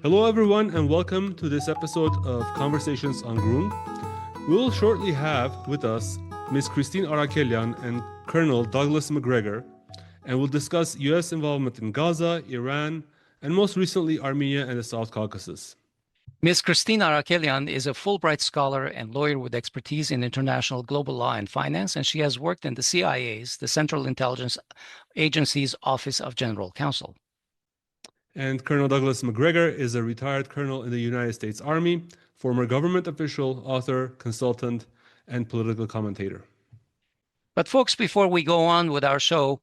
Hello, everyone, and welcome to this episode of Conversations on Groong. We'll shortly have with us Ms. Christine Arakelian and Colonel Douglas Macgregor, and we'll discuss U.S. involvement in Gaza, Iran, and most recently Armenia and the South Caucasus. Ms. Christine Arakelian is a Fulbright scholar and lawyer with expertise in international global law and finance, and she has worked in the CIA's, the Central Intelligence Agency's Office of General Counsel. And Colonel Douglas Macgregor is a retired colonel in the United States Army, former government official, author, consultant, and political commentator. But folks, before we go on with our show,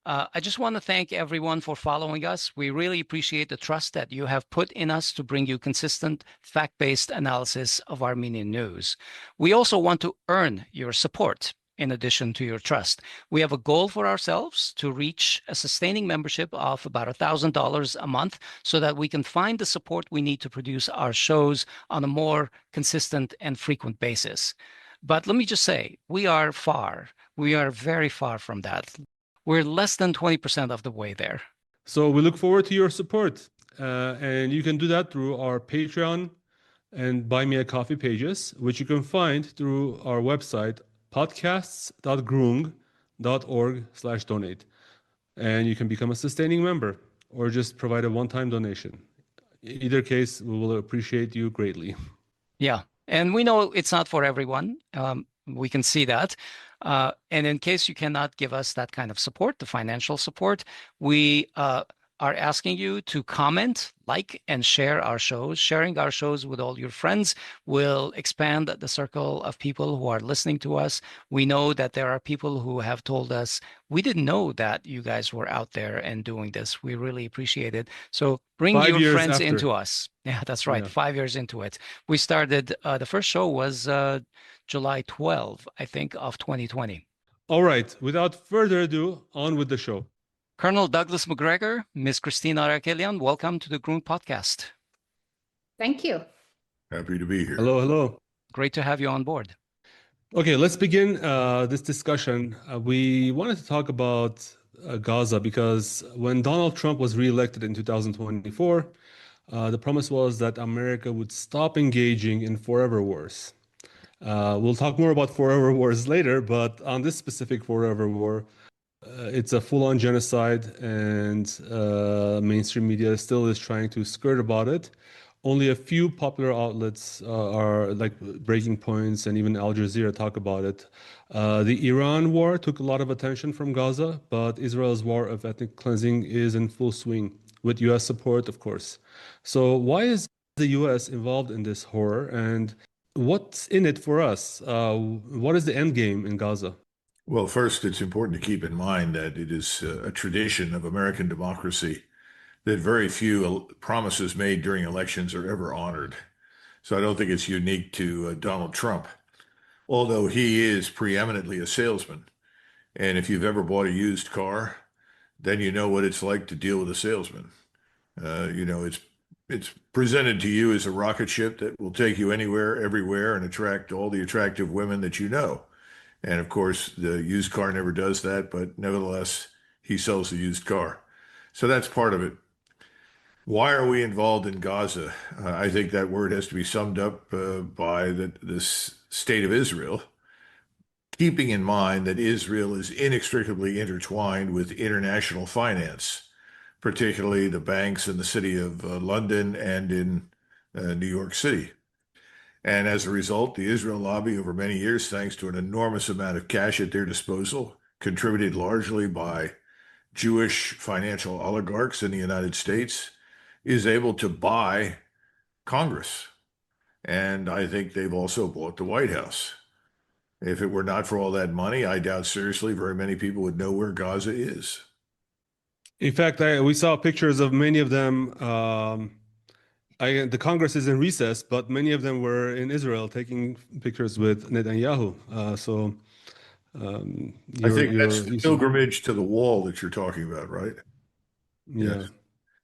I just want to thank everyone for following us. We really appreciate the trust that you have put in us to bring you consistent, fact-based analysis of Armenian news. We also want to earn your support in addition to your trust. We have a goal for ourselves to reach a sustaining membership of about $1,000 a month so that we can find the support we need to produce our shows on a more consistent and frequent basis. But let me just say, we are very far from that. We're less than 20% of the way there. So we look forward to your support. And you can do that through our Patreon and Buy Me a Coffee pages, which you can find through our website, podcasts.groong.org/donate. And you can become a sustaining member or just provide a one-time donation. In either case, we will appreciate you greatly. Yeah. And we know it's not for everyone. We can see that. And in case you cannot give us that kind of support, the financial support, we are asking you to comment, like, and share our shows. Sharing our shows with all your friends will expand the circle of people who are listening to us. We know that there are people who have told us, we didn't know that you guys were out there and doing this. We really appreciate it. So bring your friends into us. Yeah, that's right. Yeah. 5 years into it. We started, the first show was July 12, I think, of 2020. All right. Without further ado, on with the show. Colonel Douglas Macgregor, Ms. Christine Arakelian, welcome to the Groong podcast. Thank you. Happy to be here. Hello, hello. Great to have you on board. Okay, let's begin this discussion. We wanted to talk about Gaza because when Donald Trump was reelected in 2024, the promise was that America would stop engaging in forever wars. We'll talk more about forever wars later, but on this specific forever war, it's a full-on genocide, and mainstream media still is trying to skirt about it. Only a few popular outlets are like Breaking Points and even Al Jazeera talk about it. The Iran war took a lot of attention from Gaza, but Israel's war of ethnic cleansing is in full swing, with U.S. support, of course. So why is the U.S. involved in this horror, and what's in it for us? What is the end game in Gaza? Well, first, it's important to keep in mind that it is a tradition of American democracy that very few promises made during elections are ever honored. So I don't think it's unique to Donald Trump, although he is preeminently a salesman. And if you've ever bought a used car, then you know what it's like to deal with a salesman. It's presented to you as a rocket ship that will take you anywhere, everywhere, and attract all the attractive women that you know. And of course, the used car never does that, but nevertheless, he sells the used car. So that's part of it. Why are we involved in Gaza? I think that word has to be summed up by this state of Israel, keeping in mind that Israel is inextricably intertwined with international finance, particularly the banks in the city of London and in New York City. And as a result, the Israel lobby over many years, thanks to an enormous amount of cash at their disposal, contributed largely by Jewish financial oligarchs in the United States, is able to buy Congress. And I think they've also bought the White House. If it were not for all that money, I doubt seriously very many people would know where Gaza is. In fact, we saw pictures of many of them. The Congress is in recess, but many of them were in Israel taking pictures with Netanyahu. I think that's the pilgrimage to the wall that you're talking about, right? Yeah. Yes.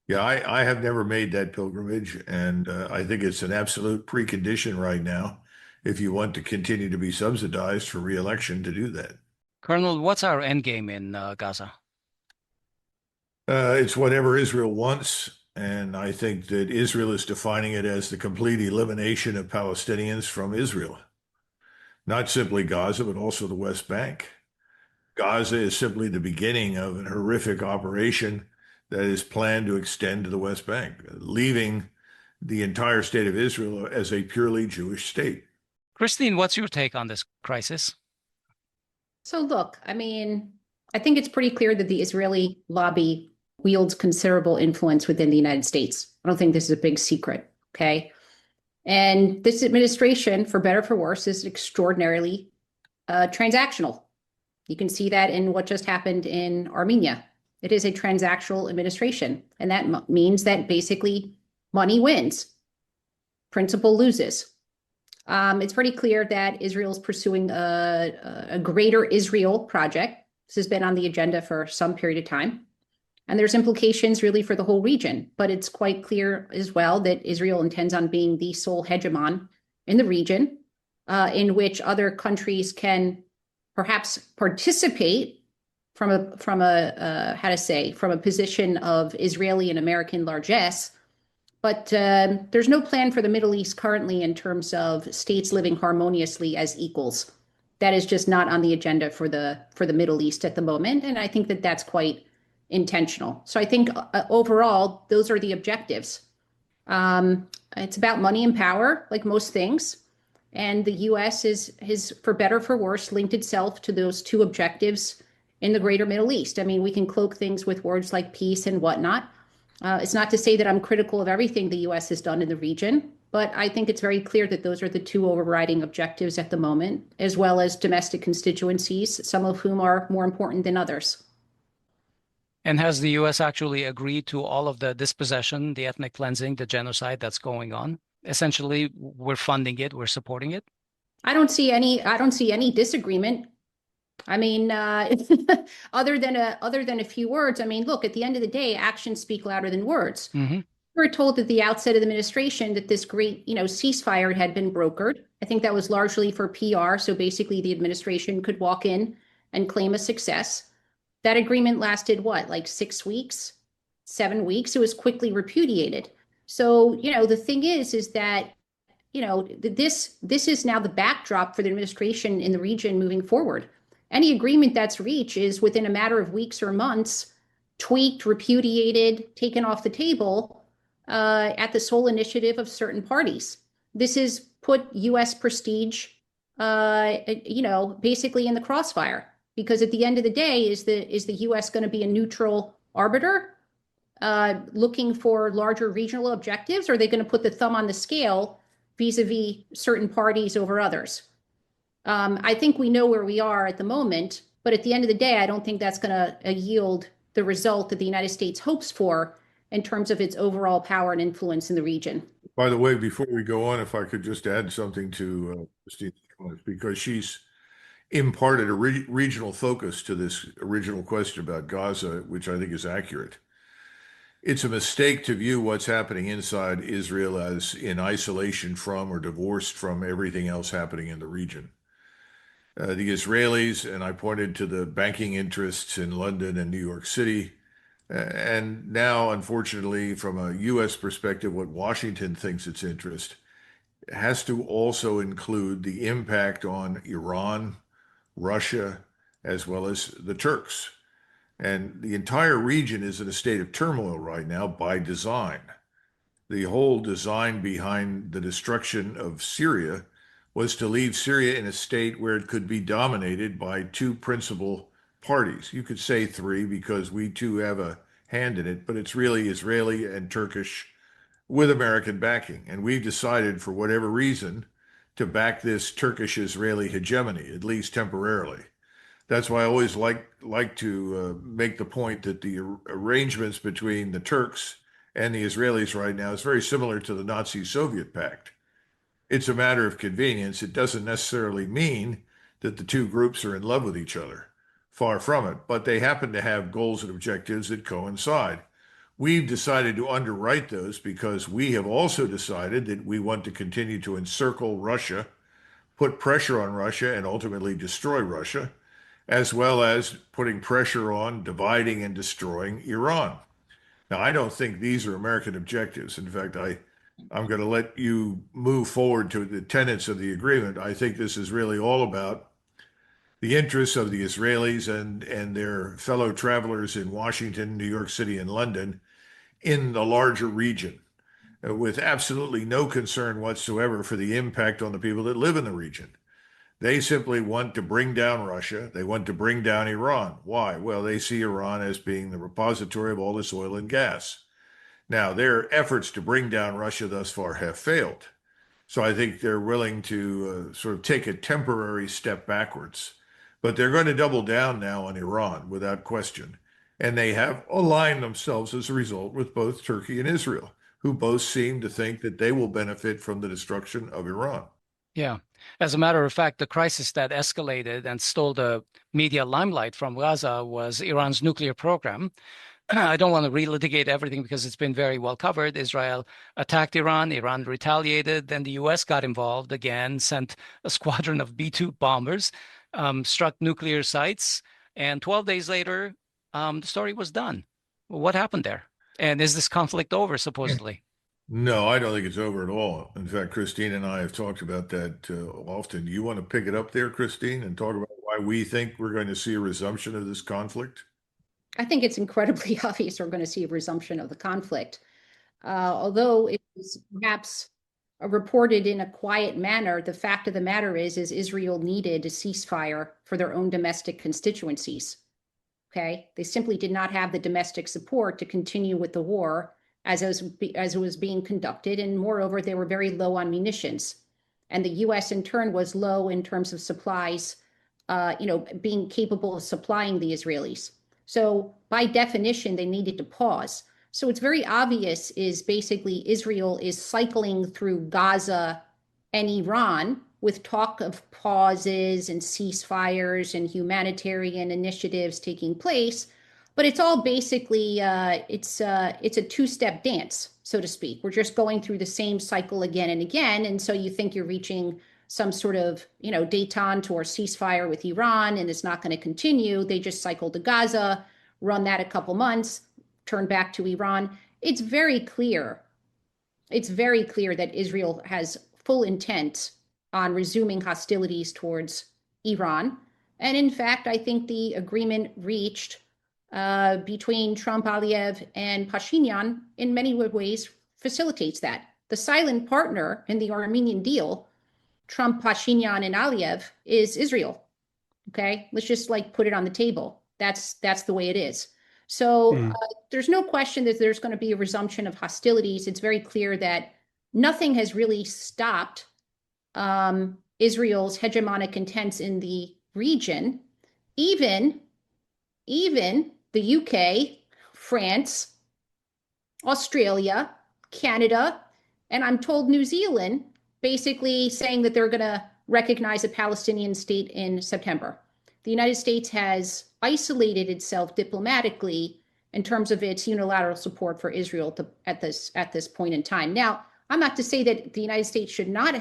Yeah, I have never made that pilgrimage, and I think it's an absolute precondition right now if you want to continue to be subsidized for re-election to do that. Colonel, what's our end game in Gaza? It's whatever Israel wants And I think that Israel is defining it as the complete elimination of Palestinians from Israel, not simply Gaza, but also the West Bank. Gaza is simply the beginning of an horrific operation that is planned to extend to the West Bank, leaving the entire state of Israel as a purely Jewish state. Christine, what's your take on this crisis? So look, I mean, I think it's pretty clear that the Israeli lobby wields considerable influence within the United States. I don't think this is a big secret, okay? And this administration, for better or for worse, is extraordinarily transactional. You can see that in what just happened in Armenia. It is a transactional administration, and that means that basically money wins, principle loses. It's pretty clear that Israel is pursuing a greater Israel project. This has been on the agenda for some period of time. And there's implications really for the whole region. But it's quite clear as well that Israel intends on being the sole hegemon in the region, in which other countries can perhaps participate from a position of Israeli and American largesse. But there's no plan for the Middle East currently in terms of states living harmoniously as equals. That is just not on the agenda for the Middle East at the moment, and I think that that's quite intentional. So I think overall, those are the objectives. It's about money and power, like most things, and the U.S. has, for better or for worse, linked itself to those two objectives in the greater Middle East. I mean, we can cloak things with words like peace and whatnot. It's not to say that I'm critical of everything the U.S. has done in the region, but I think it's very clear that those are the two overriding objectives at the moment, as well as domestic constituencies, some of whom are more important than others. And has the U.S. actually agreed to all of the dispossession, the ethnic cleansing, the genocide that's going on? Essentially, we're funding it, we're supporting it? I don't see any disagreement. I mean, other than a few words. I mean, look, at the end of the day, actions speak louder than words. Mm-hmm. We were told at the outset of the administration that this great, ceasefire had been brokered. I think that was largely for PR. So basically, the administration could walk in and claim a success. That agreement lasted what, like 6 weeks, 7 weeks? It was quickly repudiated. So, the thing is that, this is now the backdrop for the administration in the region moving forward. Any agreement that's reached is within a matter of weeks or months, tweaked, repudiated, taken off the table at the sole initiative of certain parties. This has put U.S. prestige, basically in the crossfire. Because at the end of the day, is the U.S. going to be a neutral arbiter looking for larger regional objectives, or are they going to put the thumb on the scale vis-a-vis certain parties over others? I think we know where we are at the moment, but at the end of the day, I don't think that's going to yield the result that the United States hopes for in terms of its overall power and influence in the region. By the way, before we go on, if I could just add something to Christine's comments, because she's imparted a regional focus to this original question about Gaza, which I think is accurate. It's a mistake to view what's happening inside Israel as in isolation from or divorced from everything else happening in the region. The Israelis, and I pointed to the banking interests in London and New York City, and now, unfortunately, from a U.S. perspective, what Washington thinks its interest has to also include the impact on Iran, Russia, as well as the Turks. And the entire region is in a state of turmoil right now by design. The whole design behind the destruction of Syria was to leave Syria in a state where it could be dominated by two principal parties. You could say three because we too have a hand in it, but it's really Israeli and Turkish with American backing. And we've decided, for whatever reason, to back this Turkish-Israeli hegemony, at least temporarily. That's why I always like to make the point that the arrangements between the Turks and the Israelis right now is very similar to the Nazi-Soviet pact. It's a matter of convenience. It doesn't necessarily mean that the two groups are in love with each other. Far from it. But they happen to have goals and objectives that coincide. We've decided to underwrite those because we have also decided that we want to continue to encircle Russia, put pressure on Russia, and ultimately destroy Russia, as well as putting pressure on dividing and destroying Iran. Now, I don't think these are American objectives. In fact, I'm going to let you move forward to the tenets of the agreement. I think this is really all about the interests of the Israelis and their fellow travelers in Washington, New York City, and London in the larger region, with absolutely no concern whatsoever for the impact on the people that live in the region. They simply want to bring down Russia. They want to bring down Iran. Why? Well, they see Iran as being the repository of all this oil and gas. Now, their efforts to bring down Russia thus far have failed. So I think they're willing to sort of take a temporary step backwards. But they're going to double down now on Iran without question. And they have aligned themselves as a result with both Turkey and Israel, who both seem to think that they will benefit from the destruction of Iran. Yeah. As a matter of fact, the crisis that escalated and stole the media limelight from Gaza was Iran's nuclear program. I don't want to relitigate everything because it's been very well covered. Israel attacked Iran, Iran retaliated, then the US got involved again, sent a squadron of B-2 bombers, struck nuclear sites, and 12 days later, the story was done. What happened there? And is this conflict over, supposedly? No, I don't think it's over at all. In fact, Christine and I have talked about that often. You want to pick it up there, Christine, and talk about why we think we're going to see a resumption of this conflict? I think it's incredibly obvious we're going to see a resumption of the conflict. Although it was perhaps reported in a quiet manner, the fact of the matter is Israel needed a ceasefire for their own domestic constituencies. Okay, they simply did not have the domestic support to continue with the war as it was being conducted, and moreover, they were very low on munitions, and the U.S. in turn was low in terms of supplies, being capable of supplying the Israelis. So by definition, they needed to pause. So it's very obvious is basically Israel is cycling through Gaza and Iran with talk of pauses and ceasefires and humanitarian initiatives taking place. But it's all basically, it's a two-step dance, so to speak. We're just going through the same cycle again and again. And so you think you're reaching some sort of, détente or ceasefire with Iran, and it's not going to continue. They just cycle to Gaza, run that a couple months, turn back to Iran. It's very clear. It's very clear that Israel has full intent on resuming hostilities towards Iran. And in fact, I think the agreement reached between Trump, Aliyev, and Pashinyan in many ways facilitates that. The silent partner in the Armenian deal, Trump, Pashinyan, and Aliyev, is Israel. Okay, let's just put it on the table. That's the way it is. So there's no question that there's going to be a resumption of hostilities. It's very clear that nothing has really stopped Israel's hegemonic intents in the region. Even the UK, France, Australia, Canada, and I'm told New Zealand, basically saying that they're going to recognize a Palestinian state in September. The United States has isolated itself diplomatically in terms of its unilateral support for Israel at this point in time. Now, I'm not to say that the United States should not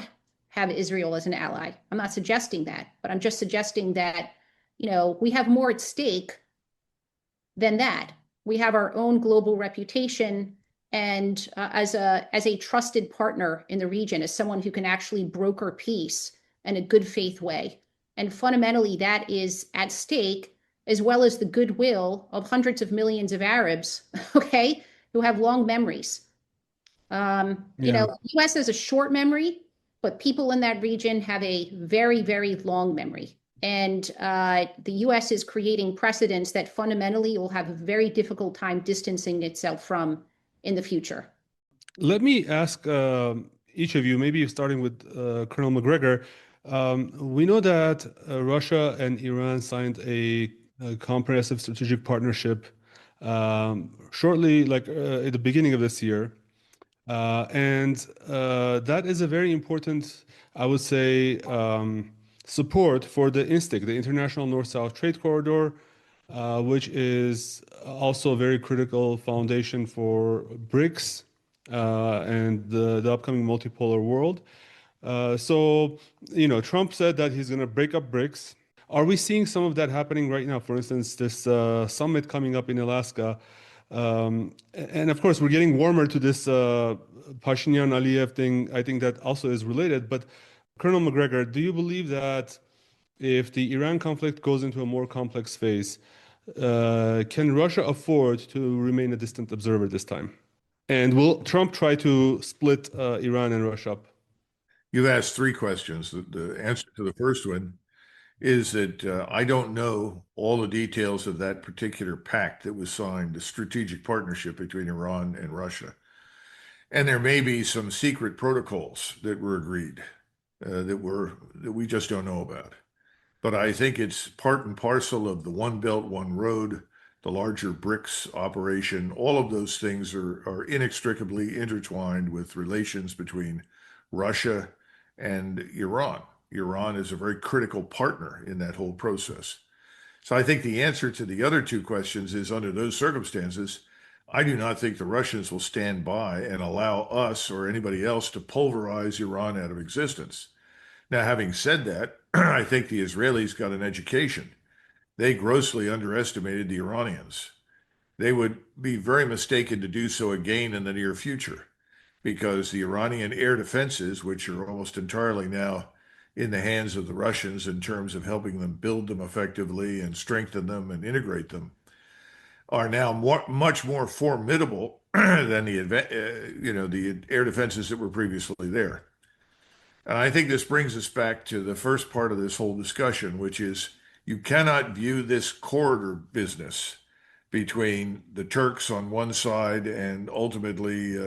have Israel as an ally. I'm not suggesting that, but I'm just suggesting that, we have more at stake than that. We have our own global reputation and as a trusted partner in the region, as someone who can actually broker peace in a good faith way. And fundamentally, that is at stake, as well as the goodwill of hundreds of millions of Arabs, okay, who have long memories. The U.S. has a short memory, but people in that region have a very, very long memory. And the U.S. is creating precedents that fundamentally will have a very difficult time distancing itself from in the future. Let me ask each of you, maybe starting with Colonel Macgregor. We know that Russia and Iran signed a comprehensive strategic partnership shortly, at the beginning of this year. And that is a very important, I would say, support for the INSTIC, the International North-South Trade Corridor, which is also a very critical foundation for BRICS and the upcoming multipolar world. So, Trump said that he's going to break up BRICS. Are we seeing some of that happening right now? For instance, this summit coming up in Alaska, And of course, we're getting warmer to this Pashinyan Aliyev thing. I think that also is related. But Colonel Macgregor, do you believe that if the Iran conflict goes into a more complex phase, can Russia afford to remain a distant observer this time? And will Trump try to split Iran and Russia up? You've asked three questions. The answer to the first one is that I don't know all the details of that particular pact that was signed, the strategic partnership between Iran and Russia. And there may be some secret protocols that were agreed that we just don't know about. But I think it's part and parcel of the One Belt, One Road, the larger BRICS operation. All of those things are inextricably intertwined with relations between Russia and Iran. Iran is a very critical partner in that whole process. So I think the answer to the other two questions is, under those circumstances, I do not think the Russians will stand by and allow us or anybody else to pulverize Iran out of existence. Now, having said that, I think the Israelis got an education. They grossly underestimated the Iranians. They would be very mistaken to do so again in the near future, because the Iranian air defenses, which are almost entirely now in the hands of the Russians in terms of helping them build them effectively and strengthen them and integrate them, are now much more formidable than the air defenses that were previously there. And I think this brings us back to the first part of this whole discussion, which is you cannot view this corridor business between the Turks on one side and ultimately,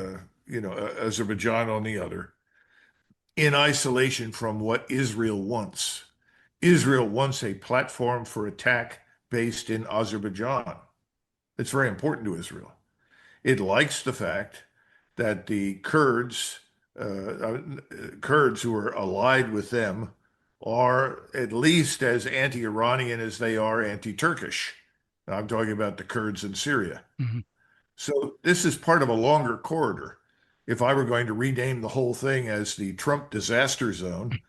Azerbaijan on the other in isolation from what Israel wants. Israel wants a platform for attack based in Azerbaijan. It's very important to Israel. It likes the fact that the Kurds who are allied with them are at least as anti-Iranian as they are anti-Turkish. I'm talking about the Kurds in Syria. Mm-hmm. So this is part of a longer corridor. If I were going to rename the whole thing as the Trump disaster zone,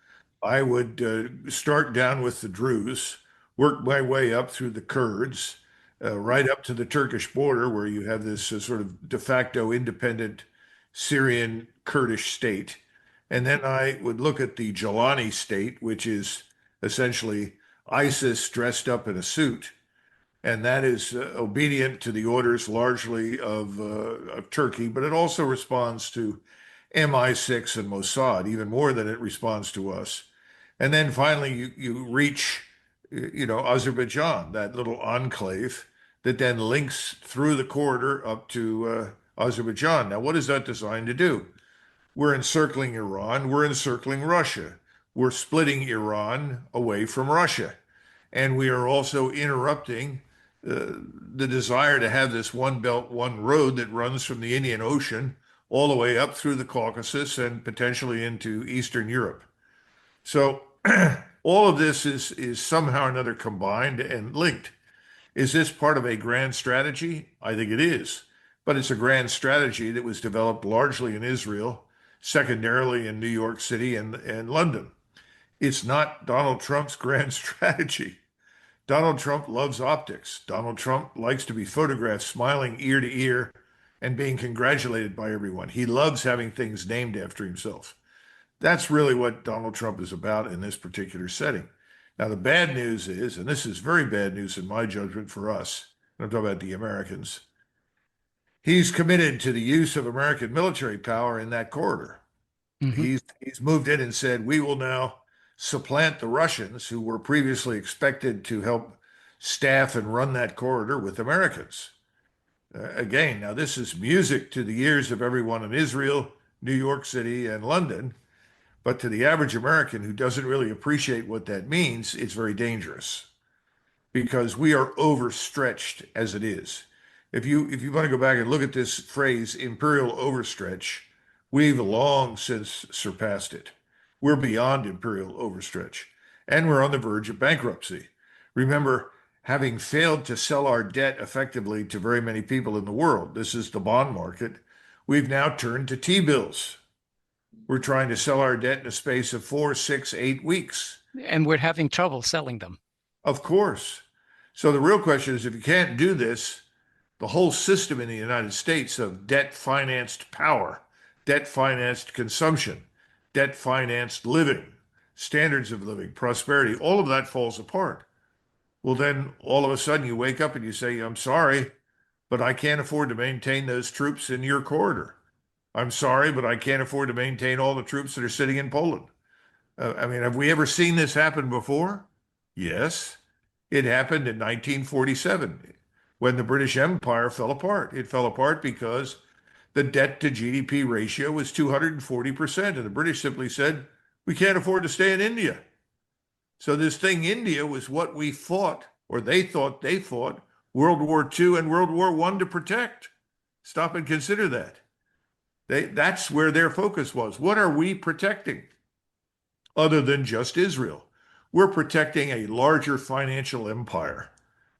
I would start down with the Druze, work my way up through the Kurds, right up to the Turkish border, where you have this sort of de facto independent Syrian Kurdish state. And then I would look at the Jelani state, which is essentially ISIS dressed up in a suit. And that is obedient to the orders largely of Turkey, but it also responds to MI6 and Mossad, even more than it responds to us. And then finally, you reach, Azerbaijan, that little enclave that then links through the corridor up to Azerbaijan. Now, what is that designed to do? We're encircling Iran. We're encircling Russia. We're splitting Iran away from Russia. And we are also interrupting the desire to have this one belt, one road that runs from the Indian Ocean all the way up through the Caucasus and potentially into Eastern Europe. So all of this is somehow or another combined and linked. Is this part of a grand strategy? I think it is. But it's a grand strategy that was developed largely in Israel, secondarily in New York City and London. It's not Donald Trump's grand strategy. Donald Trump loves optics. Donald Trump likes to be photographed smiling ear to ear and being congratulated by everyone. He loves having things named after himself. That's really what Donald Trump is about in this particular setting. Now, the bad news is, and this is very bad news in my judgment for us, and I'm talking about the Americans, he's committed to the use of American military power in that corridor. Mm-hmm. He's moved in and said, we will now supplant the Russians, who were previously expected to help staff and run that corridor, with Americans. Again, now this is music to the ears of everyone in Israel, New York City, and London. But to the average American who doesn't really appreciate what that means, it's very dangerous, because we are overstretched as it is. If you want to go back and look at this phrase, imperial overstretch, we've long since surpassed it. We're beyond imperial overstretch, and we're on the verge of bankruptcy. Remember, having failed to sell our debt effectively to very many people in the world, this is the bond market, we've now turned to T-bills. We're trying to sell our debt in a space of 4, 6, 8 weeks. And we're having trouble selling them. Of course. So the real question is, if you can't do this, the whole system in the United States of debt-financed power, debt-financed consumption, debt-financed living, standards of living, prosperity, all of that falls apart. Well, then all of a sudden you wake up and you say, I'm sorry, but I can't afford to maintain those troops in your corridor. I'm sorry, but I can't afford to maintain all the troops that are sitting in Poland. I mean, have we ever seen this happen before? Yes. It happened in 1947 when the British Empire fell apart. It fell apart because the debt to GDP ratio was 240%. And the British simply said, we can't afford to stay in India. So this thing, India, was what we fought, or they thought they fought, World War II and World War I to protect. Stop and consider that. That's where their focus was. What are we protecting other than just Israel? We're protecting a larger financial empire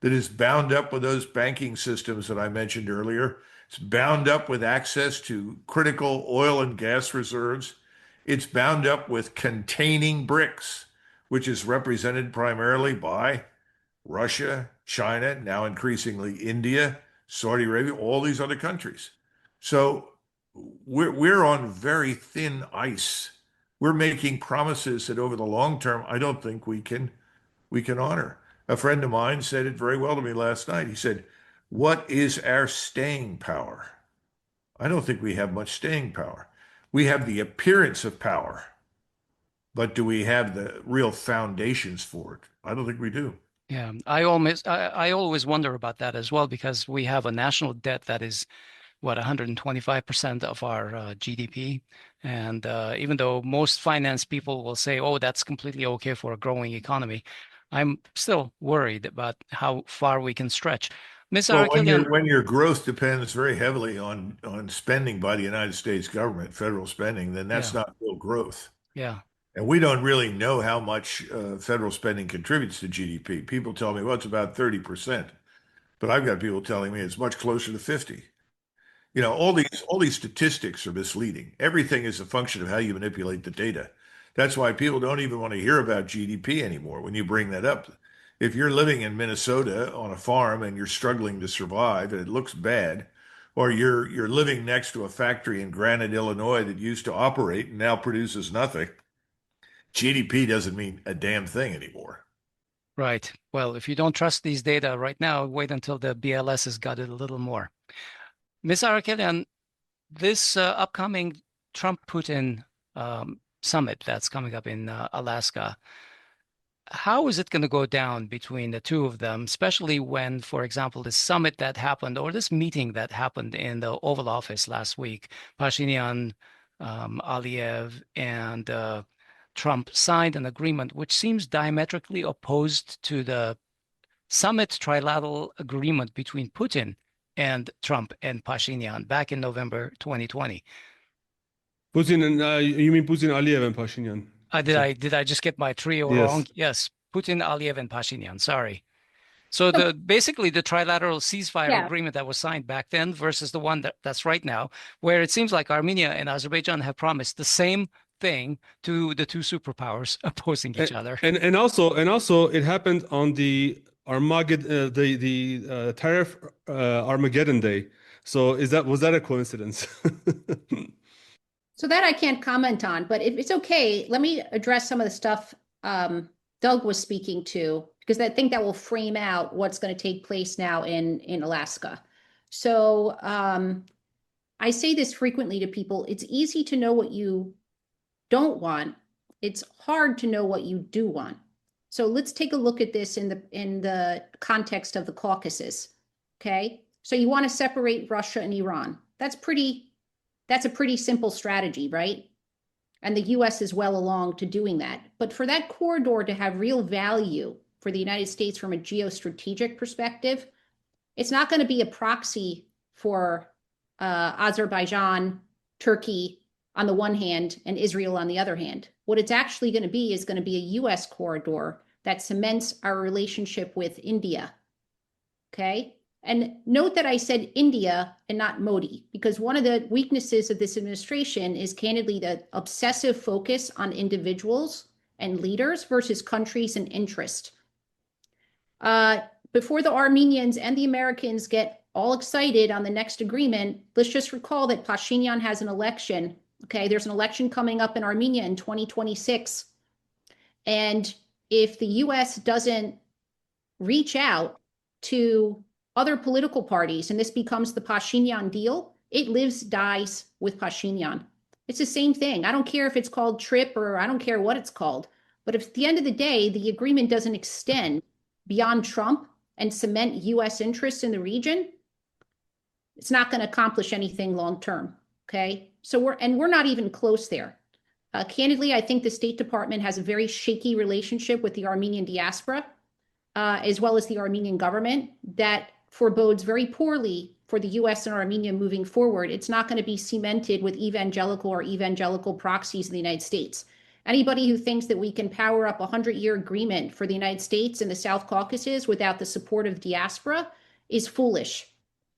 that is bound up with those banking systems that I mentioned earlier. It's bound up with access to critical oil and gas reserves. It's bound up with containing BRICS, which is represented primarily by Russia, China, now increasingly India, Saudi Arabia, all these other countries. So we're on very thin ice. We're making promises that over the long term, I don't think we can honor. A friend of mine said it very well to me last night. He said, what is our staying power? I don't think we have much staying power. We have the appearance of power, but do we have the real foundations for it? I don't think we do. Yeah, I always wonder about that as well, because we have a national debt that is, what, 125% of our GDP. And even though most finance people will say, oh, that's completely okay for a growing economy, I'm still worried about how far we can stretch. Ms. Well, Arakelian, when your growth depends very heavily on spending by the United States government, federal spending, then that's yeah, not real growth. yeah, And we don't really know how much federal spending contributes to GDP. People tell me, well, it's about 30%. But I've got people telling me it's much closer to 50. You know, all these statistics are misleading. Everything is a function of how you manipulate the data. That's why people don't even want to hear about GDP anymore when you bring that up. If you're living in Minnesota on a farm and you're struggling to survive and it looks bad, or you're living next to a factory in Granite, Illinois that used to operate and now produces nothing, GDP doesn't mean a damn thing anymore. right. Well, if you don't trust these data right now, wait until the BLS has got it a little more. Ms. Arakelian, this upcoming Trump-Putin summit that's coming up in Alaska, how is it going to go down between the two of them, especially when, for example, this summit that happened, or this meeting that happened in the Oval Office last week, Pashinyan, Aliyev, and Trump signed an agreement which seems diametrically opposed to the summit trilateral agreement between Putin and Trump and Pashinyan back in November 2020. Putin and you mean Putin, Aliyev, and Pashinyan? Did I just get my trio wrong? Yes. Yes, Putin, Aliyev, and Pashinyan. Sorry. So basically the trilateral ceasefire agreement that was signed back then versus the one that's right now, where it seems like Armenia and Azerbaijan have promised the same thing to the two superpowers opposing each other. And also it happened on the Armageddon, the tariff Armageddon day. So was that a coincidence? So that I can't comment on, but if it's okay, let me address some of the stuff Doug was speaking to, because I think that will frame out what's going to take place now in Alaska. So I say this frequently to people. It's easy to know what you don't want. It's hard to know what you do want. So let's take a look at this in the context of the Caucasus. Okay, so you want to separate Russia and Iran. That's a pretty simple strategy, right? And the US is well along to doing that. But for that corridor to have real value for the United States from a geostrategic perspective, it's not going to be a proxy for Azerbaijan, Turkey on the one hand, and Israel on the other hand. What it's actually going to be is going to be a US corridor that cements our relationship with India. Okay? And note that I said India and not Modi, because one of the weaknesses of this administration is candidly the obsessive focus on individuals and leaders versus countries and interest. Before the Armenians and the Americans get all excited on the next agreement. Let's just recall that Pashinyan has an election. Okay, there's an election coming up in Armenia in 2026. And if the US doesn't reach out to other political parties and this becomes the Pashinyan deal, it lives, dies with Pashinyan. It's the same thing. I don't care if it's called TRIP or I don't care what it's called. But if at the end of the day, the agreement doesn't extend beyond Trump and cement US interests in the region, it's not going to accomplish anything long term. Okay. So we're not even close there. Candidly, I think the State Department has a very shaky relationship with the Armenian diaspora, as well as the Armenian government, that forebodes very poorly for the US and Armenia moving forward. It's not going to be cemented with evangelical proxies in the United States. Anybody who thinks that we can power up a 100-year agreement for the United States and the South Caucasus without the support of diaspora is foolish,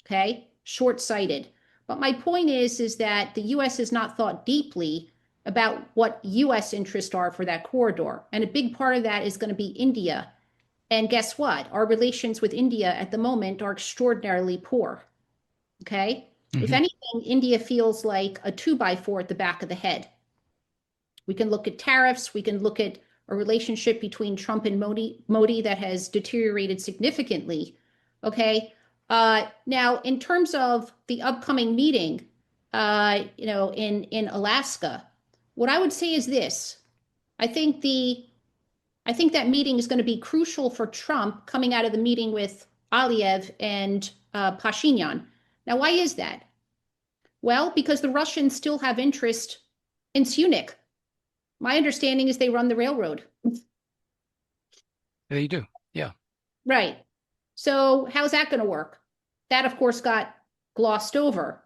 okay? Short-sighted. But my point is that the US has not thought deeply about what US interests are for that corridor. And a big part of that is going to be India. And guess what? Our relations with India at the moment are extraordinarily poor, okay? Mm-hmm. If anything, India feels like a 2x4 at the back of the head. We can look at tariffs. We can look at a relationship between Trump and Modi that has deteriorated significantly. Okay. Now, in terms of the upcoming meeting, in Alaska, what I would say is this: I think that meeting is going to be crucial for Trump coming out of the meeting with Aliyev and Pashinyan. Now, why is that? Well, because the Russians still have interest in Syunik. My understanding is they run the railroad. They do, yeah. Right. So how's that going to work? That, of course, got glossed over.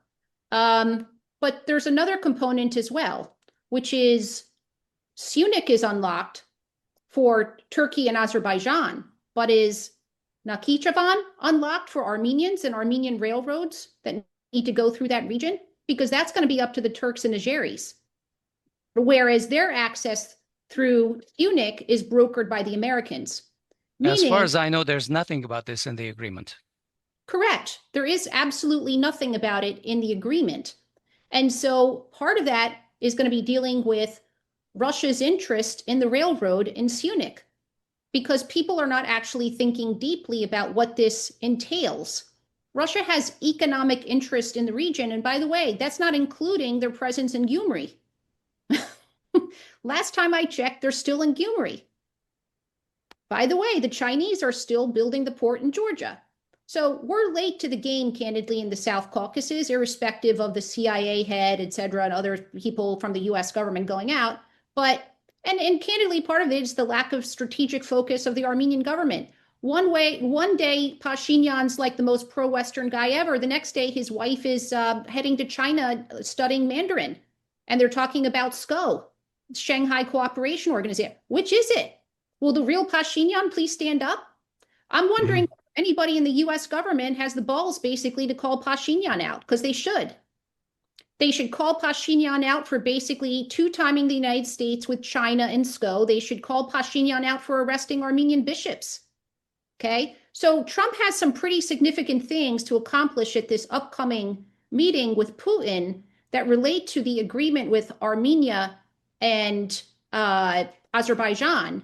But there's another component as well, which is Syunik is unlocked for Turkey and Azerbaijan, but is Nakhichevan unlocked for Armenians and Armenian railroads that need to go through that region? Because that's going to be up to the Turks and Azeris. Whereas their access through Syunik is brokered by the Americans. As far as I know, there's nothing about this in the agreement. Correct. There is absolutely nothing about it in the agreement. And so part of that is going to be dealing with Russia's interest in the railroad in Syunik, because people are not actually thinking deeply about what this entails. Russia has economic interest in the region. And by the way, that's not including their presence in Gyumri. Last time I checked, they're still in Gyumri. By the way, the Chinese are still building the port in Georgia. So we're late to the game, candidly, in the South Caucasus, irrespective of the CIA head, et cetera, and other people from the US government going out. But, and candidly, part of it is the lack of strategic focus of the Armenian government. One day, Pashinyan's like the most pro-Western guy ever. The next day, his wife is heading to China studying Mandarin. And they're talking about SCO, Shanghai Cooperation Organization. Which is it? Will the real Pashinyan please stand up? I'm wondering if anybody in the US government has the balls basically to call Pashinyan out, because they should. They should call Pashinyan out for basically two-timing the United States with China and SCO. They should call Pashinyan out for arresting Armenian bishops. Okay, so Trump has some pretty significant things to accomplish at this upcoming meeting with Putin that relate to the agreement with Armenia and Azerbaijan,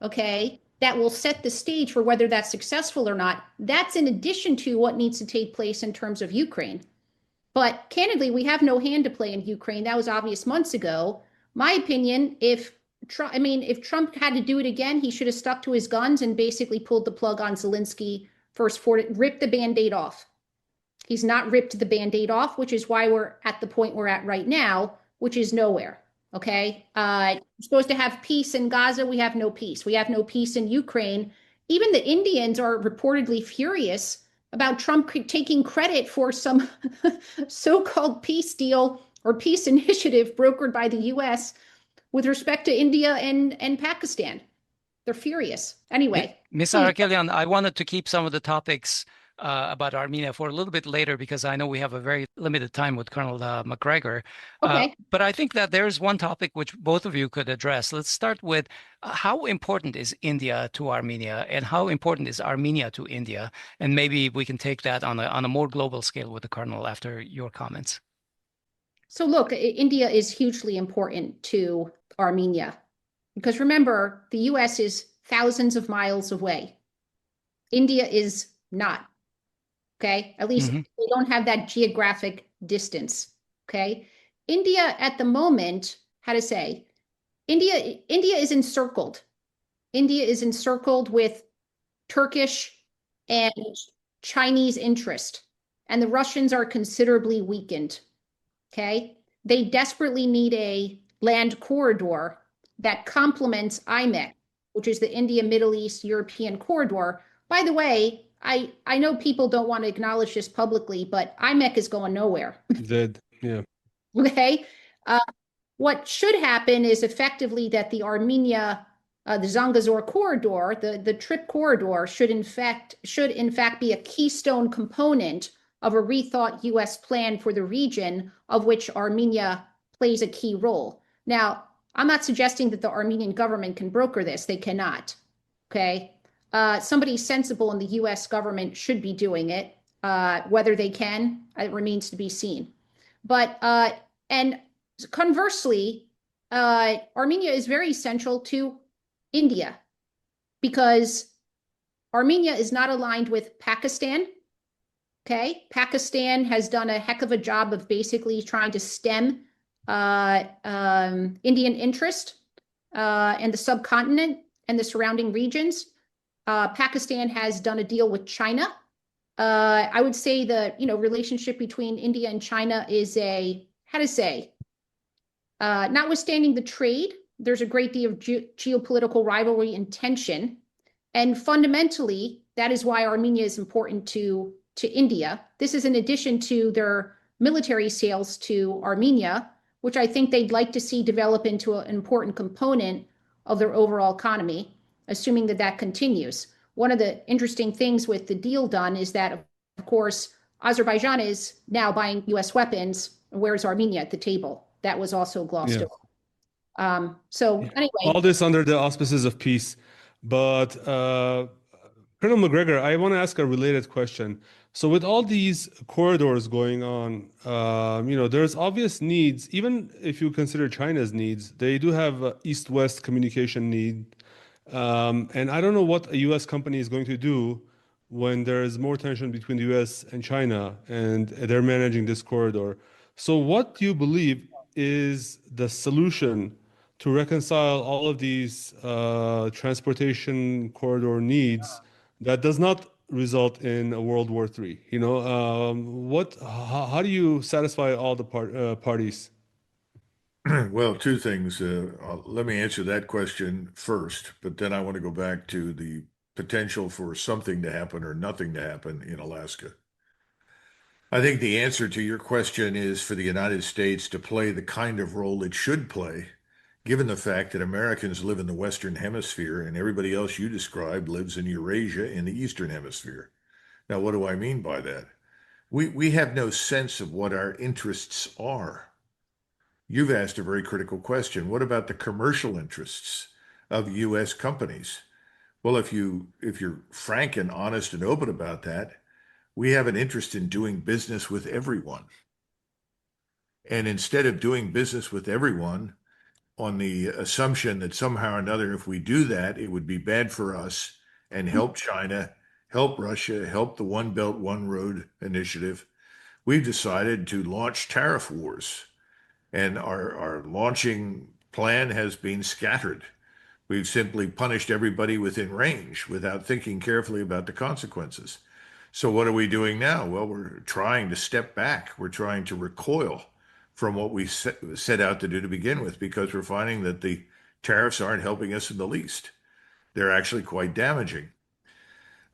okay, that will set the stage for whether that's successful or not. That's in addition to what needs to take place in terms of Ukraine. But candidly, we have no hand to play in Ukraine. That was obvious months ago. My opinion, if Trump had to do it again, he should have stuck to his guns and basically pulled the plug on Zelensky first, ripped the Band-Aid off. He's not ripped the Band-Aid off, which is why we're at the point we're at right now, which is nowhere. Okay. We're supposed to have peace in Gaza. We have no peace. We have no peace in Ukraine. Even the Indians are reportedly furious about Trump taking credit for some so-called peace deal or peace initiative brokered by the US with respect to India and Pakistan. They're furious. Anyway. Ms. Arakelian, I wanted to keep some of the topics about Armenia for a little bit later because I know we have a very limited time with Colonel Macgregor. Okay. But I think that there's one topic which both of you could address. Let's start with how important is India to Armenia and how important is Armenia to India? And maybe we can take that on a more global scale with the Colonel after your comments. So look, India is hugely important to Armenia because remember, the US is thousands of miles away. India is not. Okay. At least we don't have that geographic distance. Okay. India at the moment, how to say, India is encircled. India is encircled with Turkish and Chinese interest, and the Russians are considerably weakened. Okay. They desperately need a land corridor that complements IMEC, which is the India, Middle East, European corridor. By the way, I know people don't want to acknowledge this publicly, but IMEC is going nowhere. Dead. Yeah. Okay. What should happen is effectively that the Armenia, the Zangezur corridor, the trip corridor should in fact be a keystone component of a rethought US plan for the region, of which Armenia plays a key role. Now, I'm not suggesting that the Armenian government can broker this. They cannot. Okay. Somebody sensible in the US government should be doing it. Whether they can, it remains to be seen. But, and conversely, Armenia is very central to India because Armenia is not aligned with Pakistan. Okay. Pakistan has done a heck of a job of basically trying to stem Indian interest in the subcontinent and the surrounding regions. Pakistan has done a deal with China. I would say the relationship between India and China is notwithstanding the trade, there's a great deal of geopolitical rivalry and tension. And fundamentally, that is why Armenia is important to India. This is in addition to their military sales to Armenia, which I think they'd like to see develop into an important component of their overall economy, assuming that that continues. One of the interesting things with the deal done is that, of course, Azerbaijan is now buying US weapons. Where's Armenia at the table? That was also glossed over. Anyway. All this under the auspices of peace. But Colonel Macgregor, I want to ask a related question. So with all these corridors going on, there's obvious needs. Even if you consider China's needs, they do have a east-west communication need. And I don't know what a U.S. company is going to do when there is more tension between the U.S. and China, and they're managing this corridor. So what do you believe is the solution to reconcile all of these transportation corridor needs that does not result in a World War III? How do you satisfy all the parties? Well, two things. Let me answer that question first, but then I want to go back to the potential for something to happen or nothing to happen in Alaska. I think the answer to your question is for the United States to play the kind of role it should play, given the fact that Americans live in the Western Hemisphere and everybody else you described lives in Eurasia in the Eastern Hemisphere. Now, what do I mean by that? We have no sense of what our interests are. You've asked a very critical question. What about the commercial interests of U.S. companies? Well, if you're frank and honest and open about that, we have an interest in doing business with everyone. And instead of doing business with everyone on the assumption that somehow or another, if we do that, it would be bad for us and help China, help Russia, help the One Belt, One Road initiative, we've decided to launch tariff wars. And our launching plan has been scattered. We've simply punished everybody within range without thinking carefully about the consequences. So what are we doing now? Well, we're trying to step back. We're trying to recoil from what we set out to do to begin with, because we're finding that the tariffs aren't helping us in the least. They're actually quite damaging.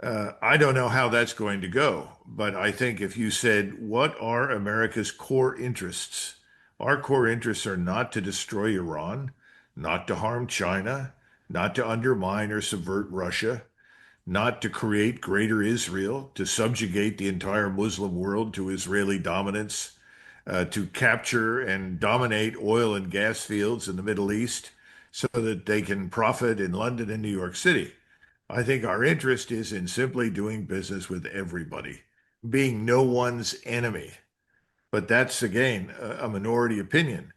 I don't know how that's going to go, but I think if you said, what are America's core interests? Our core interests are not to destroy Iran, not to harm China, not to undermine or subvert Russia, not to create greater Israel, to subjugate the entire Muslim world to Israeli dominance, to capture and dominate oil and gas fields in the Middle East so that they can profit in London and New York City. I think our interest is in simply doing business with everybody, being no one's enemy. But that's, again, a minority opinion,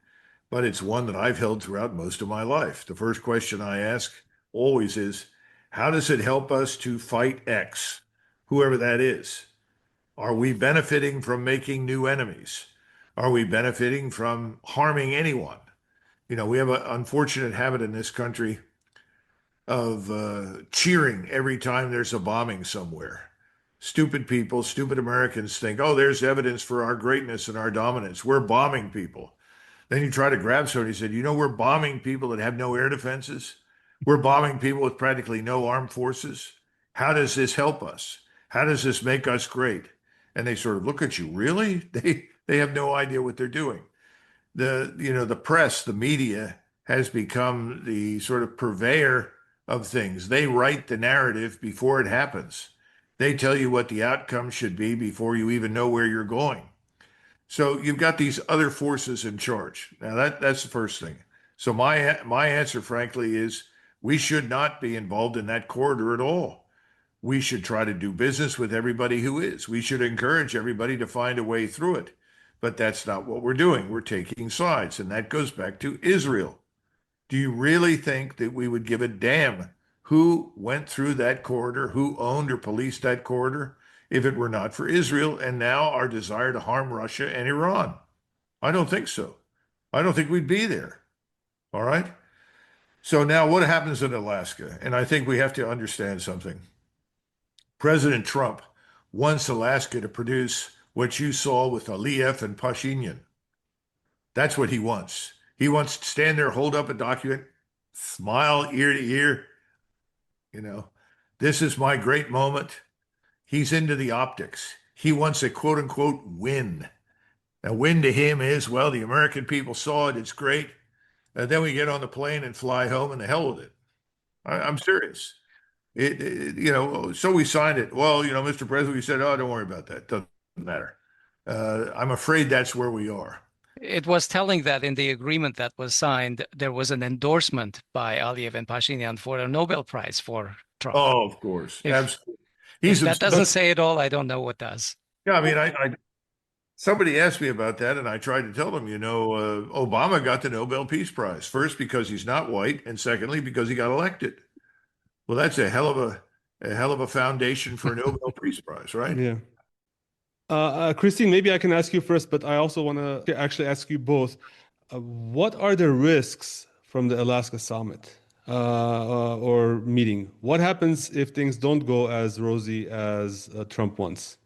but it's one that I've held throughout most of my life. The first question I ask always is, how does it help us to fight X, whoever that is? Are we benefiting from making new enemies? Are we benefiting from harming anyone? You know, we have an unfortunate habit in this country of cheering every time there's a bombing somewhere. Stupid people, stupid Americans think, oh, there's evidence for our greatness and our dominance. We're bombing people. Then you try to grab somebody and said, you know, we're bombing people that have no air defenses. We're bombing people with practically no armed forces. How does this help us? How does this make us great? And they sort of look at you, really? They have no idea what they're doing. The press, the media has become the sort of purveyor of things. They write the narrative before it happens. They tell you what the outcome should be before you even know where you're going. So you've got these other forces in charge. Now that's the first thing. So my answer, frankly, is we should not be involved in that corridor at all. We should try to do business with everybody who is. We should encourage everybody to find a way through it. But that's not what we're doing. We're taking sides, and that goes back to Israel. Do you really think that we would give a damn who went through that corridor, who owned or policed that corridor, if it were not for Israel and now our desire to harm Russia and Iran? I don't think so. I don't think we'd be there. All right? So now what happens in Alaska? And I think we have to understand something. President Trump wants Alaska to produce what you saw with Aliyev and Pashinyan. That's what he wants. He wants to stand there, hold up a document, smile ear to ear. You know, this is my great moment. He's into the optics. He wants a quote unquote win. A win to him is, well, the American people saw it. It's great. Then we get on the plane and fly home and the hell with it. I'm serious. So we signed it. Well, Mr. President, we said, oh, don't worry about that. Doesn't matter. I'm afraid that's where we are. It was telling that in the agreement that was signed, there was an endorsement by Aliyev and Pashinyan for a Nobel Prize for Trump. Oh, of course. Absolutely. If that doesn't say it all, I don't know what does. Yeah, I mean, somebody asked me about that, and I tried to tell them, Obama got the Nobel Peace Prize, first because he's not white, and secondly because he got elected. Well, that's a hell of a foundation for a Nobel Peace Prize, right? Yeah. Christine, maybe I can ask you first, but I also want to actually ask you both. What are the risks from the Alaska summit or meeting? What happens if things don't go as rosy as Trump wants?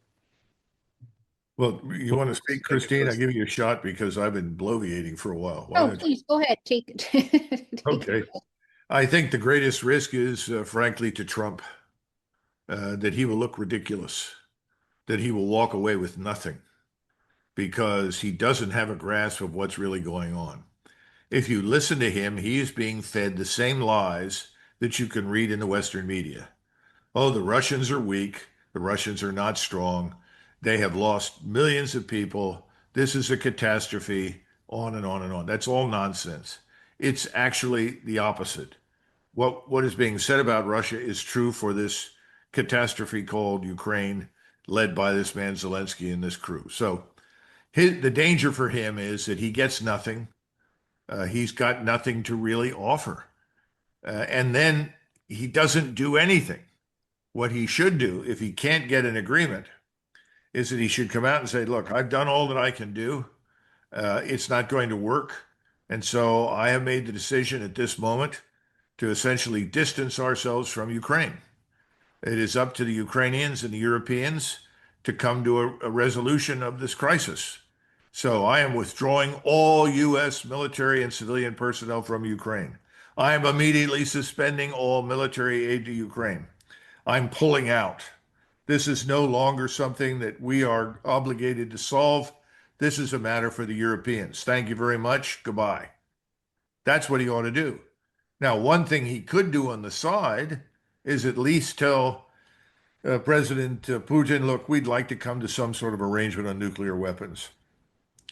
Well, you want to speak, Christine? I'll give you a shot because I've been bloviating for a while. Please go ahead. Take okay. I think the greatest risk is, frankly, to Trump, that he will look ridiculous, that he will walk away with nothing because he doesn't have a grasp of what's really going on. If you listen to him, he is being fed the same lies that you can read in the Western media. Oh, the Russians are weak. The Russians are not strong. They have lost millions of people. This is a catastrophe, on and on and on. That's all nonsense. It's actually the opposite. What is being said about Russia is true for this catastrophe called Ukraine, led by this man Zelensky and this crew. So the danger for him is that he gets nothing. He's got nothing to really offer. And then he doesn't do anything. What he should do, if he can't get an agreement, is that he should come out and say, look, I've done all that I can do. It's not going to work. And so I have made the decision at this moment to essentially distance ourselves from Ukraine. It is up to the Ukrainians and the Europeans to come to a resolution of this crisis. So I am withdrawing all U.S. military and civilian personnel from Ukraine. I am immediately suspending all military aid to Ukraine. I'm pulling out. This is no longer something that we are obligated to solve. This is a matter for the Europeans. Thank you very much. Goodbye. That's what he ought to do. Now, one thing he could do on the side is at least tell President Putin, look, we'd like to come to some sort of arrangement on nuclear weapons.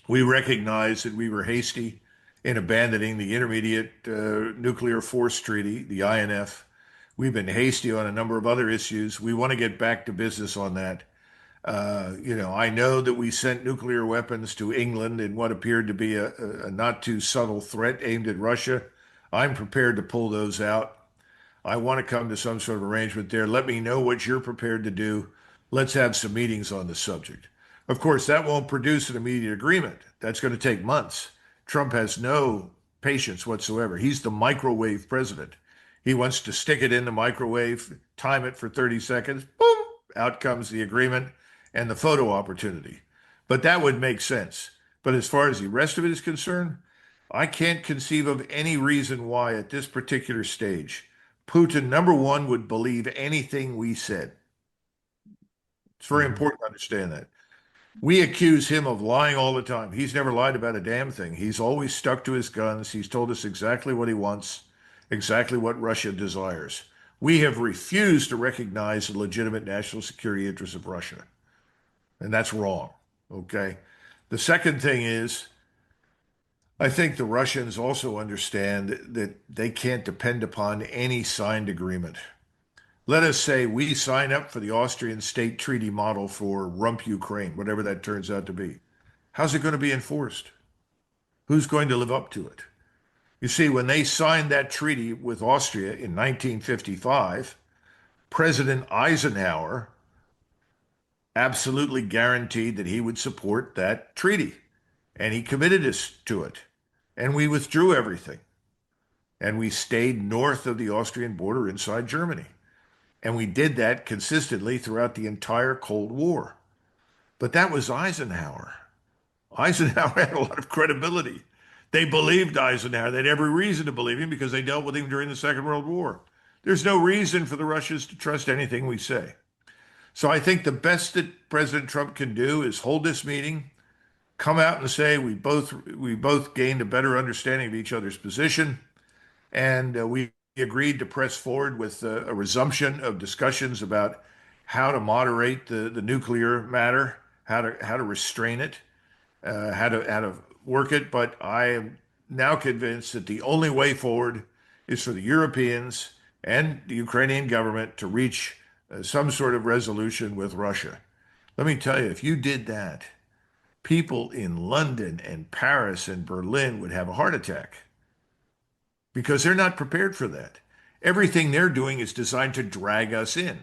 We recognize that we were hasty in abandoning the Intermediate Nuclear Force Treaty, the INF. We've been hasty on a number of other issues. We want to get back to business on that. I know that we sent nuclear weapons to England in what appeared to be a not too subtle threat aimed at Russia. I'm prepared to pull those out. I want to come to some sort of arrangement there. Let me know what you're prepared to do. Let's have some meetings on the subject. Of course, that won't produce an immediate agreement. That's going to take months. Trump has no patience whatsoever. He's the microwave president. He wants to stick it in the microwave, time it for 30 seconds, boom, out comes the agreement and the photo opportunity. But that would make sense. But as far as the rest of it is concerned, I can't conceive of any reason why at this particular stage Putin, number one, would believe anything we said. It's very important to understand that. We accuse him of lying all the time. He's never lied about a damn thing. He's always stuck to his guns. He's told us exactly what he wants, exactly what Russia desires. We have refused to recognize the legitimate national security interests of Russia. And that's wrong. Okay. The second thing is, I think the Russians also understand that they can't depend upon any signed agreement. Let us say we sign up for the Austrian state treaty model for rump Ukraine, whatever that turns out to be. How's it going to be enforced? Who's going to live up to it? You see, when they signed that treaty with Austria in 1955, President Eisenhower absolutely guaranteed that he would support that treaty, and he committed us to it. And we withdrew everything. And we stayed north of the Austrian border inside Germany. And we did that consistently throughout the entire Cold War. But that was Eisenhower. Eisenhower had a lot of credibility. They believed Eisenhower. They had every reason to believe him because they dealt with him during the Second World War. There's no reason for the Russians to trust anything we say. So I think the best that President Trump can do is hold this meeting, come out and say we both gained a better understanding of each other's position, and we agreed to press forward with a resumption of discussions about how to moderate the nuclear matter, how to restrain it, how to work it. But I am now convinced that the only way forward is for the Europeans and the Ukrainian government to reach some sort of resolution with Russia. Let me tell you, if you did that, people in London and Paris and Berlin would have a heart attack because they're not prepared for that. Everything they're doing is designed to drag us in.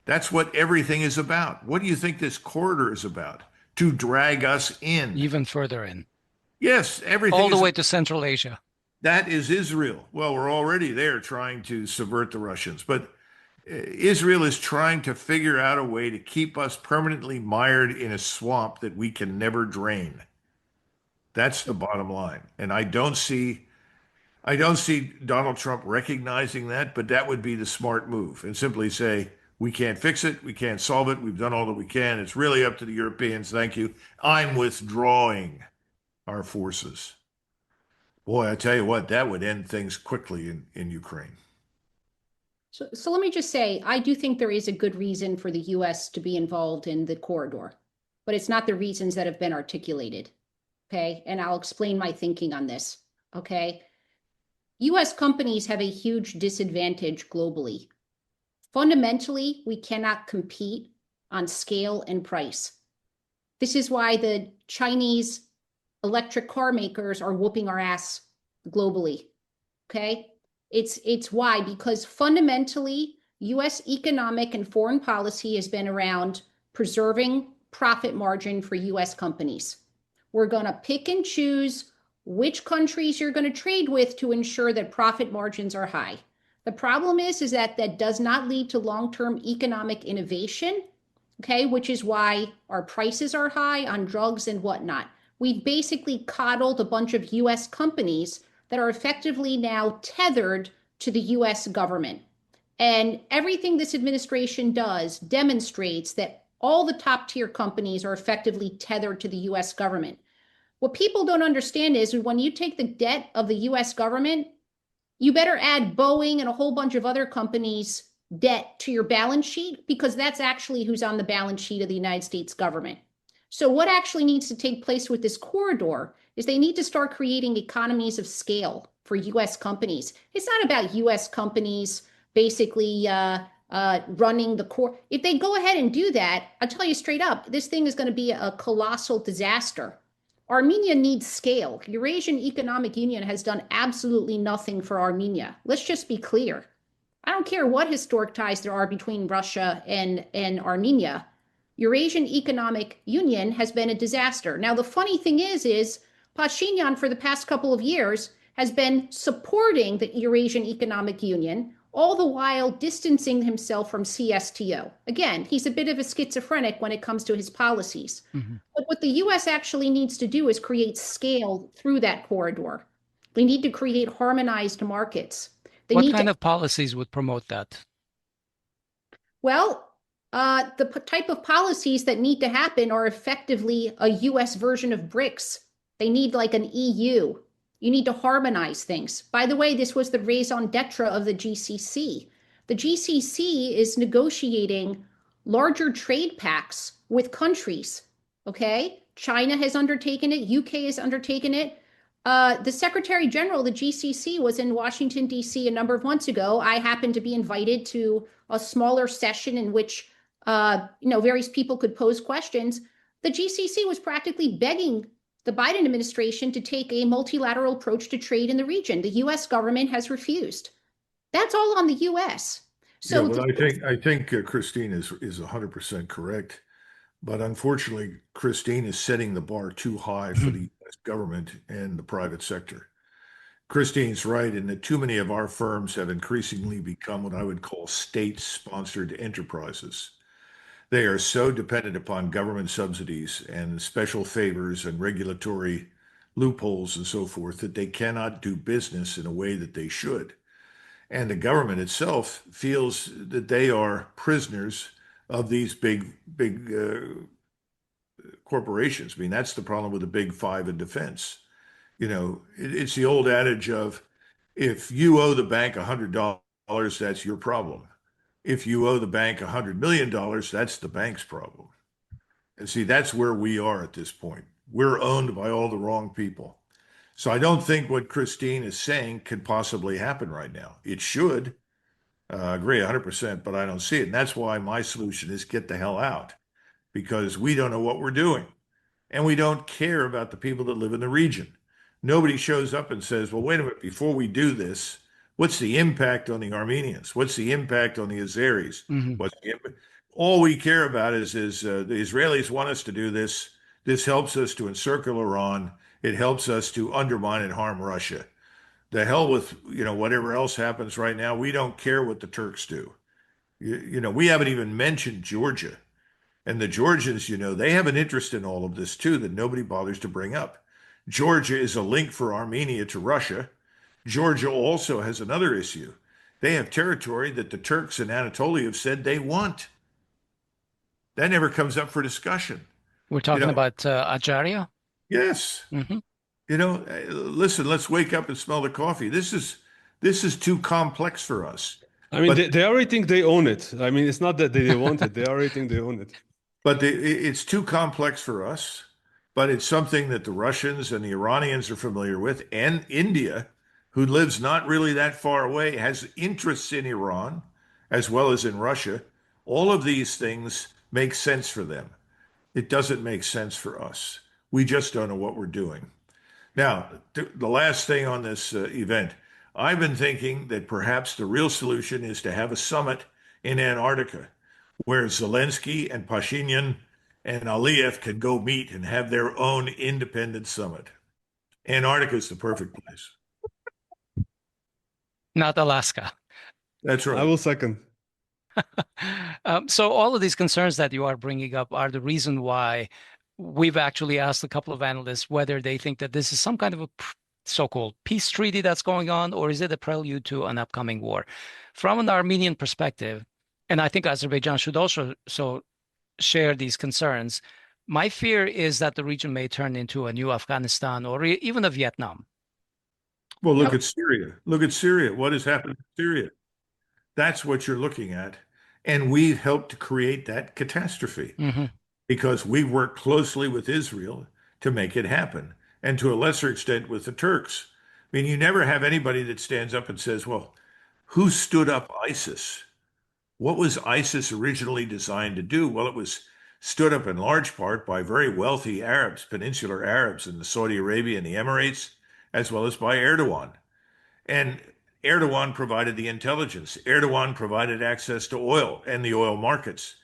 That's what everything is about. What do you think this corridor is about? To drag us in. Even further in. Yes, everything. All the way to Central Asia. That is Israel. Well, we're already there trying to subvert the Russians, but Israel is trying to figure out a way to keep us permanently mired in a swamp that we can never drain. That's the bottom line. And I don't see Donald Trump recognizing that, but that would be the smart move and simply say, we can't fix it. We can't solve it. We've done all that we can. It's really up to the Europeans. Thank you. I'm withdrawing our forces. Boy, I tell you what, that would end things quickly in Ukraine. So let me just say, I do think there is a good reason for the U.S. to be involved in the corridor, but it's not the reasons that have been articulated. Okay. And I'll explain my thinking on this. Okay. U.S. companies have a huge disadvantage globally. Fundamentally, we cannot compete on scale and price. This is why the Chinese electric car makers are whooping our ass globally. Okay. It's why, because fundamentally, U.S. economic and foreign policy has been around preserving profit margin for U.S. companies. We're going to pick and choose which countries you're going to trade with to ensure that profit margins are high. The problem is that does not lead to long-term economic innovation, okay, which is why our prices are high on drugs and whatnot. We've basically coddled a bunch of U.S. companies that are effectively now tethered to the U.S. government. And everything this administration does demonstrates that all the top tier companies are effectively tethered to the U.S. government. What people don't understand is when you take the debt of the U.S. government, you better add Boeing and a whole bunch of other companies debt to your balance sheet because that's actually who's on the balance sheet of the United States government. So what actually needs to take place with this corridor is they need to start creating economies of scale for U.S. companies. It's not about U.S. companies basically running the core. If they go ahead and do that, I'll tell you straight up, this thing is going to be a colossal disaster. Armenia needs scale. Eurasian Economic Union has done absolutely nothing for Armenia. Let's just be clear. I don't care what historic ties there are between Russia and Armenia. Eurasian Economic Union has been a disaster. Now, the funny thing is Pashinyan for the past couple of years has been supporting the Eurasian Economic Union, all the while distancing himself from CSTO. Again, he's a bit of a schizophrenic when it comes to his policies. Mm-hmm. But what the U.S. actually needs to do is create scale through that corridor. They need to create harmonized markets. What kind of policies would promote that? Well, the type of policies that need to happen are effectively a U.S. version of BRICS. They need like an EU. You need to harmonize things. By the way, this was the raison d'etre of the GCC. The GCC is negotiating larger trade pacts with countries, okay? China has undertaken it. UK has undertaken it. The Secretary General of the GCC was in Washington, D.C. a number of months ago. I happened to be invited to a smaller session in which various people could pose questions. The GCC was practically begging the Biden administration to take a multilateral approach to trade in the region. The U.S. government has refused. That's all on the U.S. So I think Christine is 100% correct. But unfortunately, Christine is setting the bar too high for the U.S. government and the private sector. Christine's right in that too many of our firms have increasingly become what I would call state-sponsored enterprises. They are so dependent upon government subsidies and special favors and regulatory loopholes and so forth that they cannot do business in a way that they should. And the government itself feels that they are prisoners of these big corporations. I mean, that's the problem with the big five in defense. It's the old adage of, if you owe the bank $100, that's your problem. If you owe the bank $100 million, that's the bank's problem. And see, that's where we are at this point. We're owned by all the wrong people. So I don't think what Christine is saying could possibly happen right now. It should. I agree 100%, but I don't see it. And that's why my solution is get the hell out, because we don't know what we're doing. And we don't care about the people that live in the region. Nobody shows up and says, well, wait a minute, before we do this, what's the impact on the Armenians? What's the impact on the Azeris? Mm-hmm. All we care about is the Israelis want us to do this. This helps us to encircle Iran. It helps us to undermine and harm Russia. The hell with, whatever else happens right now. We don't care what the Turks do. We haven't even mentioned Georgia. And the Georgians, they have an interest in all of this too that nobody bothers to bring up. Georgia is a link for Armenia to Russia. Georgia also has another issue. They have territory that the Turks and Anatolia have said they want. That never comes up for discussion. We're talking about Ajaria? Yes. Mm-hmm. Listen, let's wake up and smell the coffee. This is too complex for us. I mean, they already think they own it. I mean, it's not that they want it. They already think they own it. But it's too complex for us. But it's something that the Russians and the Iranians are familiar with. And India, who lives not really that far away, has interests in Iran as well as in Russia. All of these things make sense for them. It doesn't make sense for us. We just don't know what we're doing. Now, the last thing on this event, I've been thinking that perhaps the real solution is to have a summit in Antarctica where Zelensky and Pashinyan and Aliyev can go meet and have their own independent summit. Antarctica is the perfect place. Not Alaska. That's right. I will second. So all of these concerns that you are bringing up are the reason why we've actually asked a couple of analysts whether they think that this is some kind of a so-called peace treaty that's going on, or is it a prelude to an upcoming war? From an Armenian perspective, and I think Azerbaijan should also share these concerns, my fear is that the region may turn into a new Afghanistan or even a Vietnam. Well, look at Syria. Look at Syria. What has happened in Syria? That's what you're looking at. And we've helped to create that catastrophe Hmm. because we worked closely with Israel to make it happen, and to a lesser extent with the Turks. I mean, you never have anybody that stands up and says, well, who stood up ISIS? What was ISIS originally designed to do? Well, it was stood up in large part by very wealthy Arabs, peninsular Arabs in the Saudi Arabia and the Emirates, as well as by Erdogan. And Erdogan provided the intelligence. Erdogan provided access to oil and the oil markets.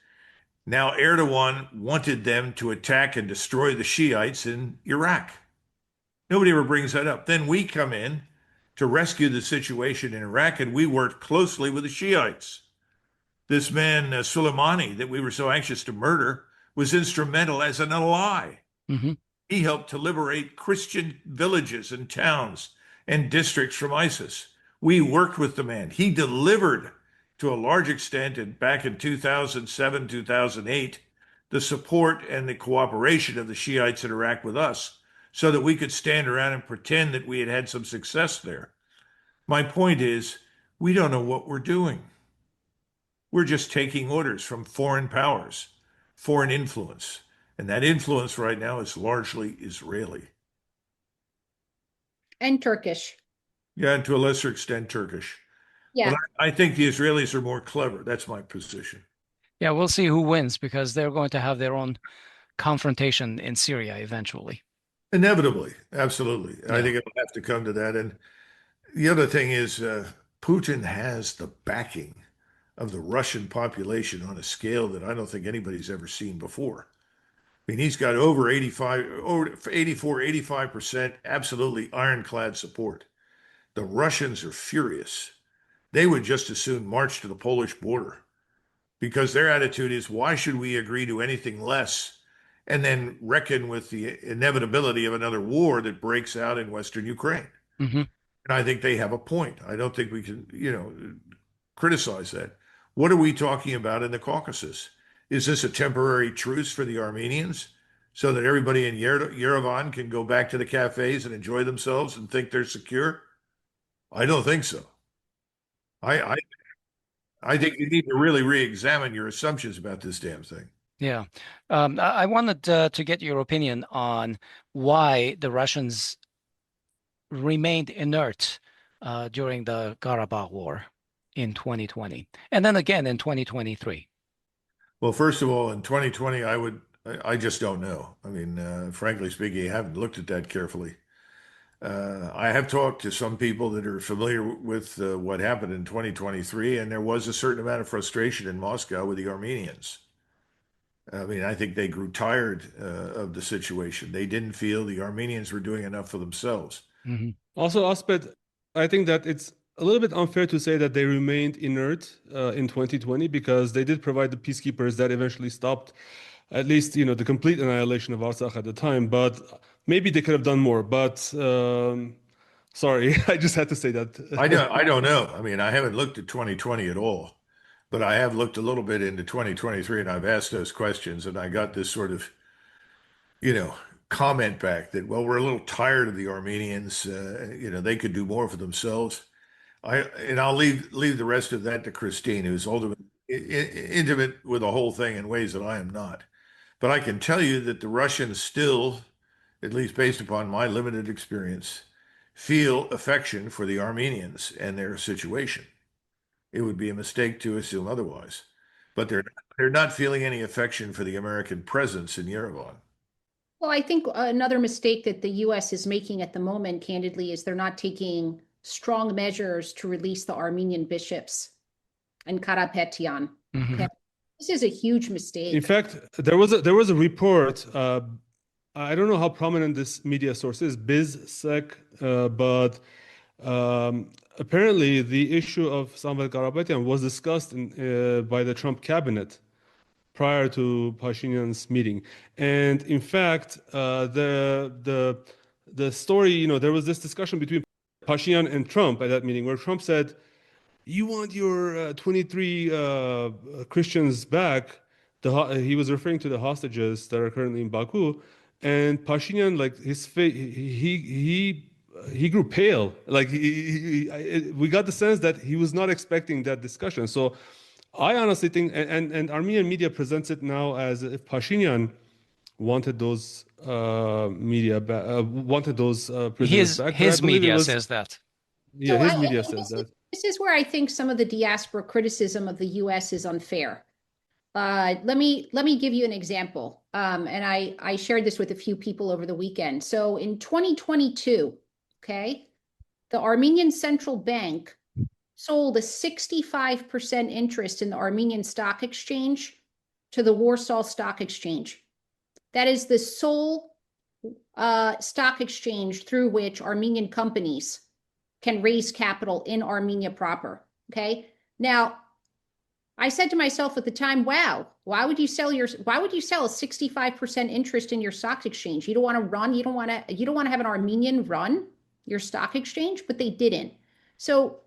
Now, Erdogan wanted them to attack and destroy the Shiites in Iraq. Nobody ever brings that up. Then we come in to rescue the situation in Iraq, and we worked closely with the Shiites. This man, Soleimani, that we were so anxious to murder, was instrumental as an ally. Hmm. He helped to liberate Christian villages and towns and districts from ISIS. We worked with the man. He delivered to a large extent, and back in 2007, 2008, the support and the cooperation of the Shiites in Iraq with us so that we could stand around and pretend that we had had some success there. My point is, we don't know what we're doing. We're just taking orders from foreign powers, foreign influence. And that influence right now is largely Israeli. And Turkish. Yeah, and to a lesser extent, Turkish. Yeah. But I think the Israelis are more clever. That's my position. Yeah, we'll see who wins because they're going to have their own confrontation in Syria eventually. Inevitably, absolutely. Yeah. I think it'll have to come to that. And the other thing is, Putin has the backing of the Russian population on a scale that I don't think anybody's ever seen before. I mean, he's got over 85% absolutely ironclad support. The Russians are furious. They would just as soon march to the Polish border because their attitude is, why should we agree to anything less and then reckon with the inevitability of another war that breaks out in Western Ukraine? Hmm. And I think they have a point. I don't think we can, criticize that. What are we talking about in the Caucasus? Is this a temporary truce for the Armenians so that everybody in Yerevan can go back to the cafes and enjoy themselves and think they're secure? I don't think so. I I think you need to really re-examine your assumptions about this damn thing. Yeah. I wanted to get your opinion on why the Russians remained inert during the Karabakh War in 2020, and then again in 2023. Well, first of all, in 2020, I just don't know. I mean, frankly speaking, I haven't looked at that carefully. I have talked to some people that are familiar with what happened in 2023, and there was a certain amount of frustration in Moscow with the Armenians. I mean, I think they grew tired of the situation. They didn't feel the Armenians were doing enough for themselves. Hmm. Also, Asbed, I think that it's a little bit unfair to say that they remained inert in 2020 because they did provide the peacekeepers that eventually stopped at least, the complete annihilation of Artsakh at the time. But maybe they could have done more. But sorry, I just had to say that. I don't know. I mean, I haven't looked at 2020 at all, but I have looked a little bit into 2023, and I've asked those questions, and I got this sort of, comment back that, well, we're a little tired of the Armenians. They could do more for themselves. I'll leave the rest of that to Christine, who's intimate with the whole thing in ways that I am not. But I can tell you that the Russians still, at least based upon my limited experience, feel affection for the Armenians and their situation. It would be a mistake to assume otherwise. But they're not feeling any affection for the American presence in Yerevan. Well, I think another mistake that the U.S. is making at the moment, candidly, is they're not taking strong measures to release the Armenian bishops and Karapetyan. Hmm. Okay? This is a huge mistake. In fact, there was a report. I don't know how prominent this media source is, BizSec, but apparently the issue of Samuel Karapetyan was discussed by the Trump cabinet prior to Pashinyan's meeting. And in fact, the story, there was this discussion between Pashinyan and Trump at that meeting where Trump said, "You want your 23 Christians back?" He was referring to the hostages that are currently in Baku, and Pashinyan, like his face, he he grew pale. Like we got the sense that he was not expecting that discussion. So I honestly think, and Armenian media presents it now as if Pashinyan wanted those wanted those prisoners back, but I His believe it media was, says that. yeah, So his media says this, that. this is where I think some of the diaspora criticism of the U.S. is unfair. Let me give you an example. And I shared this with a few people over the weekend. So in 2022, okay, the Armenian Central Bank sold a 65% interest in the Armenian Stock Exchange to the Warsaw Stock Exchange. That is the sole stock exchange through which Armenian companies can raise capital in Armenia proper. Okay. Now, I said to myself at the time, wow, why would you sell a 65% interest in your stock exchange? You don't want to run, you don't want to have an Armenian run your stock exchange, but they didn't. So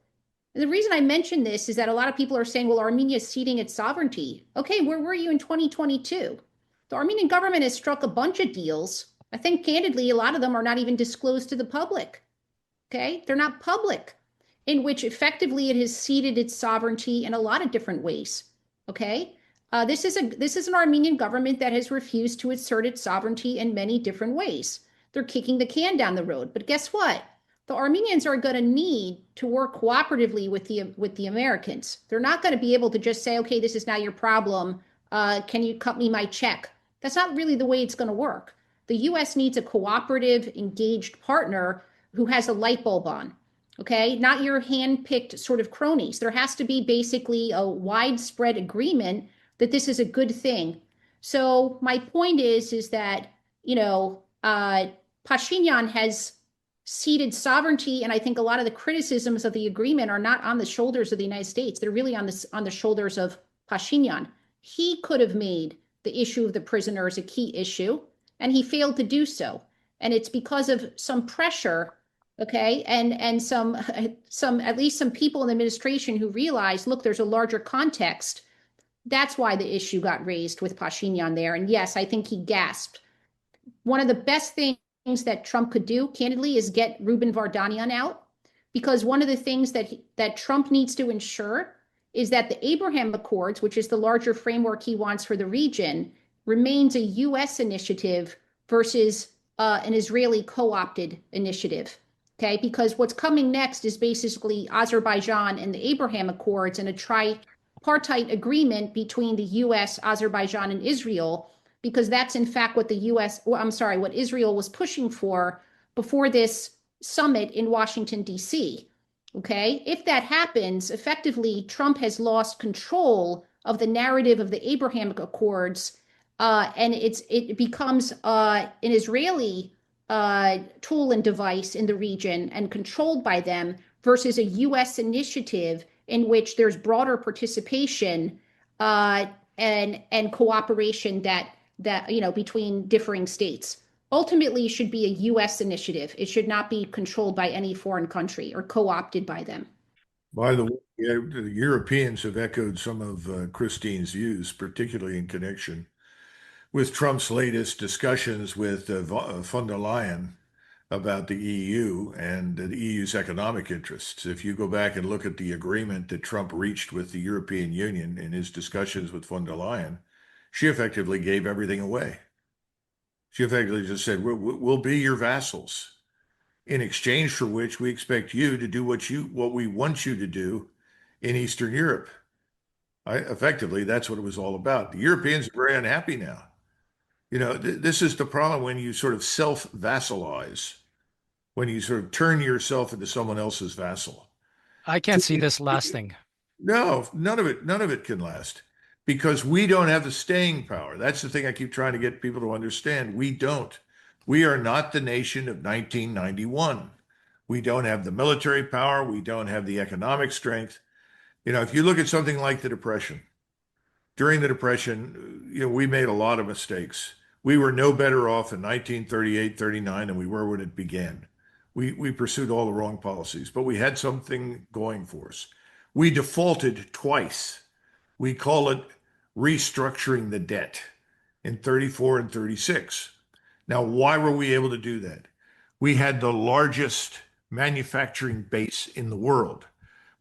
the reason I mention this is that a lot of people are saying, well, Armenia is ceding its sovereignty. Okay, where were you in 2022? The Armenian government has struck a bunch of deals. I think candidly, a lot of them are not even disclosed to the public. Okay, they're not public, in which effectively it has ceded its sovereignty in a lot of different ways. Okay, this is an Armenian government that has refused to assert its sovereignty in many different ways. They're kicking the can down the road. But guess what? The Armenians are going to need to work cooperatively with the Americans. They're not going to be able to just say, okay, this is now your problem. Can you cut me my check? That's not really the way it's going to work. The U.S. needs a cooperative, engaged partner who has a light bulb on, okay? Not your hand-picked sort of cronies. There has to be basically a widespread agreement that this is a good thing. So my point is that, Pashinyan has ceded sovereignty, and I think a lot of the criticisms of the agreement are not on the shoulders of the United States. They're really on the shoulders of Pashinyan. He could have made the issue of the prisoners a key issue, and he failed to do so. And it's because of some pressure, okay, and some at least some people in the administration who realized, look, there's a larger context. That's why the issue got raised with Pashinyan there. And yes, I think he gasped. One of the best things that Trump could do, candidly, is get Ruben Vardanyan out, because one of the things that Trump needs to ensure is that the Abraham Accords, which is the larger framework he wants for the region, remains a U.S. initiative versus an Israeli co-opted initiative. Okay, because what's coming next is basically Azerbaijan and the Abraham Accords and a tripartite agreement between the U.S., Azerbaijan, and Israel, because that's in fact what what Israel was pushing for before this summit in Washington, D.C. Okay, if that happens, effectively, Trump has lost control of the narrative of the Abraham Accords, and it becomes an Israeli tool and device in the region and controlled by them versus a U.S. initiative in which there's broader participation and cooperation that between differing states. Ultimately should be a U.S. initiative. It should not be controlled by any foreign country or co-opted by them. By the way, the Europeans have echoed some of Christine's views, particularly in connection with Trump's latest discussions with von der Leyen about the EU and the EU's economic interests. If you go back and look at the agreement that Trump reached with the European Union in his discussions with von der Leyen, she effectively gave everything away. She effectively just said, we'll be your vassals, in exchange for which we expect you to do what we want you to do in Eastern Europe. Effectively, that's what it was all about. The Europeans are very unhappy now. This is the problem when you sort of self-vassalize, when you sort of turn yourself into someone else's vassal. I can't see this lasting. No, none of it can last, because we don't have the staying power. That's the thing I keep trying to get people to understand. We don't. We are not the nation of 1991. We don't have the military power. We don't have the economic strength. If you look at something like the Depression, during the Depression, we made a lot of mistakes. We were no better off in 1938, 39 than we were when it began. We pursued all the wrong policies, but we had something going for us. We defaulted twice. We call it restructuring the debt in 34 and 36. Now, why were we able to do that? We had the largest manufacturing base in the world.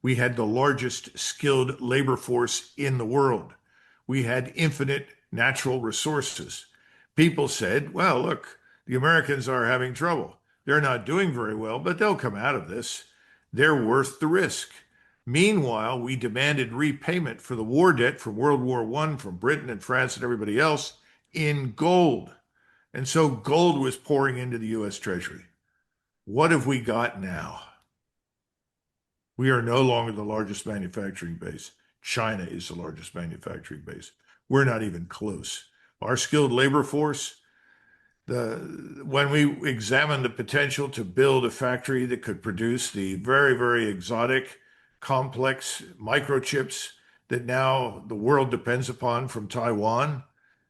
We had the largest skilled labor force in the world. We had infinite natural resources. People said, well, look, the Americans are having trouble. They're not doing very well, but they'll come out of this. They're worth the risk. Meanwhile, we demanded repayment for the war debt from World War I, from Britain and France and everybody else, in gold. And so gold was pouring into the US Treasury. What have we got now? We are no longer the largest manufacturing base. China is the largest manufacturing base. We're not even close. Our skilled labor force, when we examined the potential to build a factory that could produce the very, very exotic, complex microchips that now the world depends upon from Taiwan,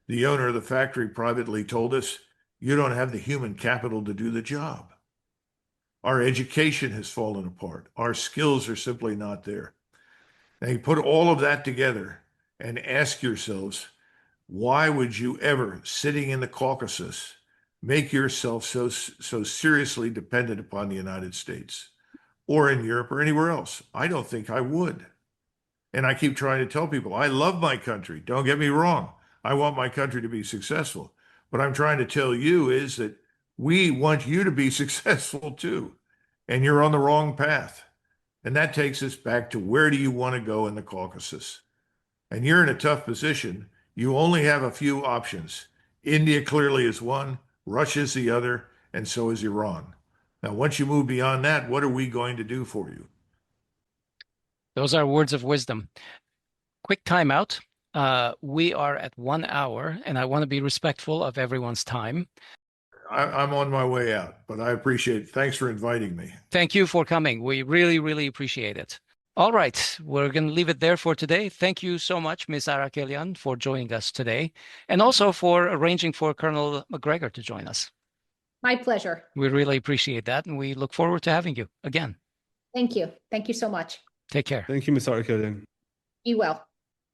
the owner of the factory privately told us, you don't have the human capital to do the job. Our education has fallen apart. Our skills are simply not there. Now you put all of that together and ask yourselves, why would you ever, sitting in the Caucasus, make yourself so seriously dependent upon the United States or in Europe or anywhere else? I don't think I would. And I keep trying to tell people, I love my country. Don't get me wrong. I want my country to be successful. What I'm trying to tell you is that we want you to be successful too. And you're on the wrong path. And that takes us back to, where do you want to go in the Caucasus? And you're in a tough position. You only have a few options. India clearly is one, Russia is the other, and so is Iran. Now, once you move beyond that, what are we going to do for you? Those are words of wisdom. Quick timeout. We are at 1 hour, and I want to be respectful of everyone's time. I'm on my way out, but I appreciate it. Thanks for inviting me. Thank you for coming. We really, really appreciate it. All right, we're going to leave it there for today. Thank you so much, Ms. Arakelian, for joining us today, and also for arranging for Colonel Macgregor to join us. My pleasure. We really appreciate that, and we look forward to having you again. Thank you. Thank you so much. Take care. Thank you, Ms. Arakelian. Be well.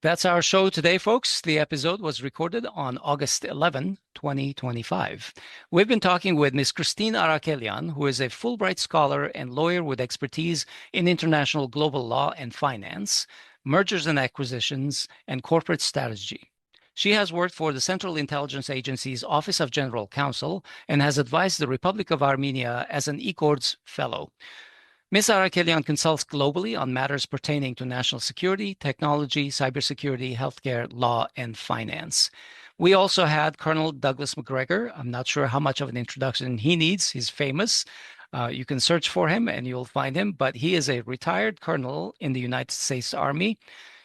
That's our show today, folks. The episode was recorded on August 11, 2025. We've been talking with Ms. Christine Arakelian, who is a Fulbright scholar and lawyer with expertise in international global law and finance, mergers and acquisitions, and corporate strategy. She has worked for the Central Intelligence Agency's Office of General Counsel and has advised the Republic of Armenia as an ECORDS Fellow. Ms. Arakelian consults globally on matters pertaining to national security, technology, cybersecurity, healthcare, law, and finance. We also had Colonel Douglas Macgregor. I'm not sure how much of an introduction he needs. He's famous. You can search for him and you'll find him, but he is a retired colonel in the United States Army.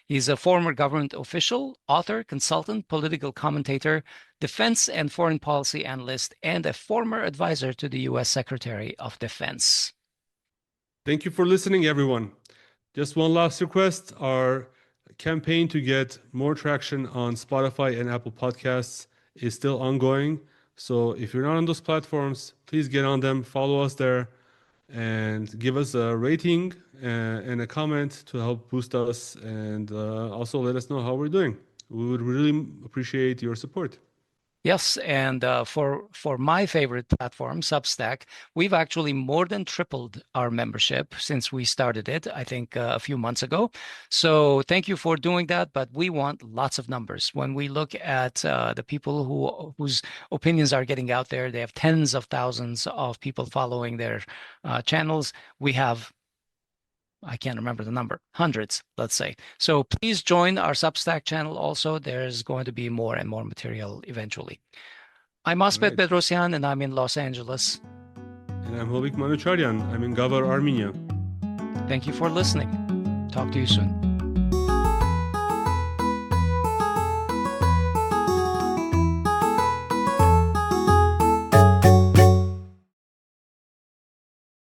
He's a former government official, author, consultant, political commentator, defense and foreign policy analyst, and a former advisor to the U.S. Secretary of Defense. Thank you for listening, everyone. Just one last request. Our campaign to get more traction on Spotify and Apple Podcasts is still ongoing. So if you're not on those platforms, please get on them, follow us there, and give us a rating and a comment to help boost us, and also let us know how we're doing. We would really appreciate your support. Yes, and for my favorite platform, Substack, we've actually more than tripled our membership since we started it, I think a few months ago. So thank you for doing that, but we want lots of numbers. When we look at the people whose opinions are getting out there, they have tens of thousands of people following their channels. We have, I can't remember the number, hundreds, let's say. So please join our Substack channel also. There's going to be more and more material eventually. I'm Asbed Bedrossian, and I'm in Los Angeles. And I'm Hovik Manucharyan. I'm in Gaza, Armenia. Thank you for listening. Talk to you soon.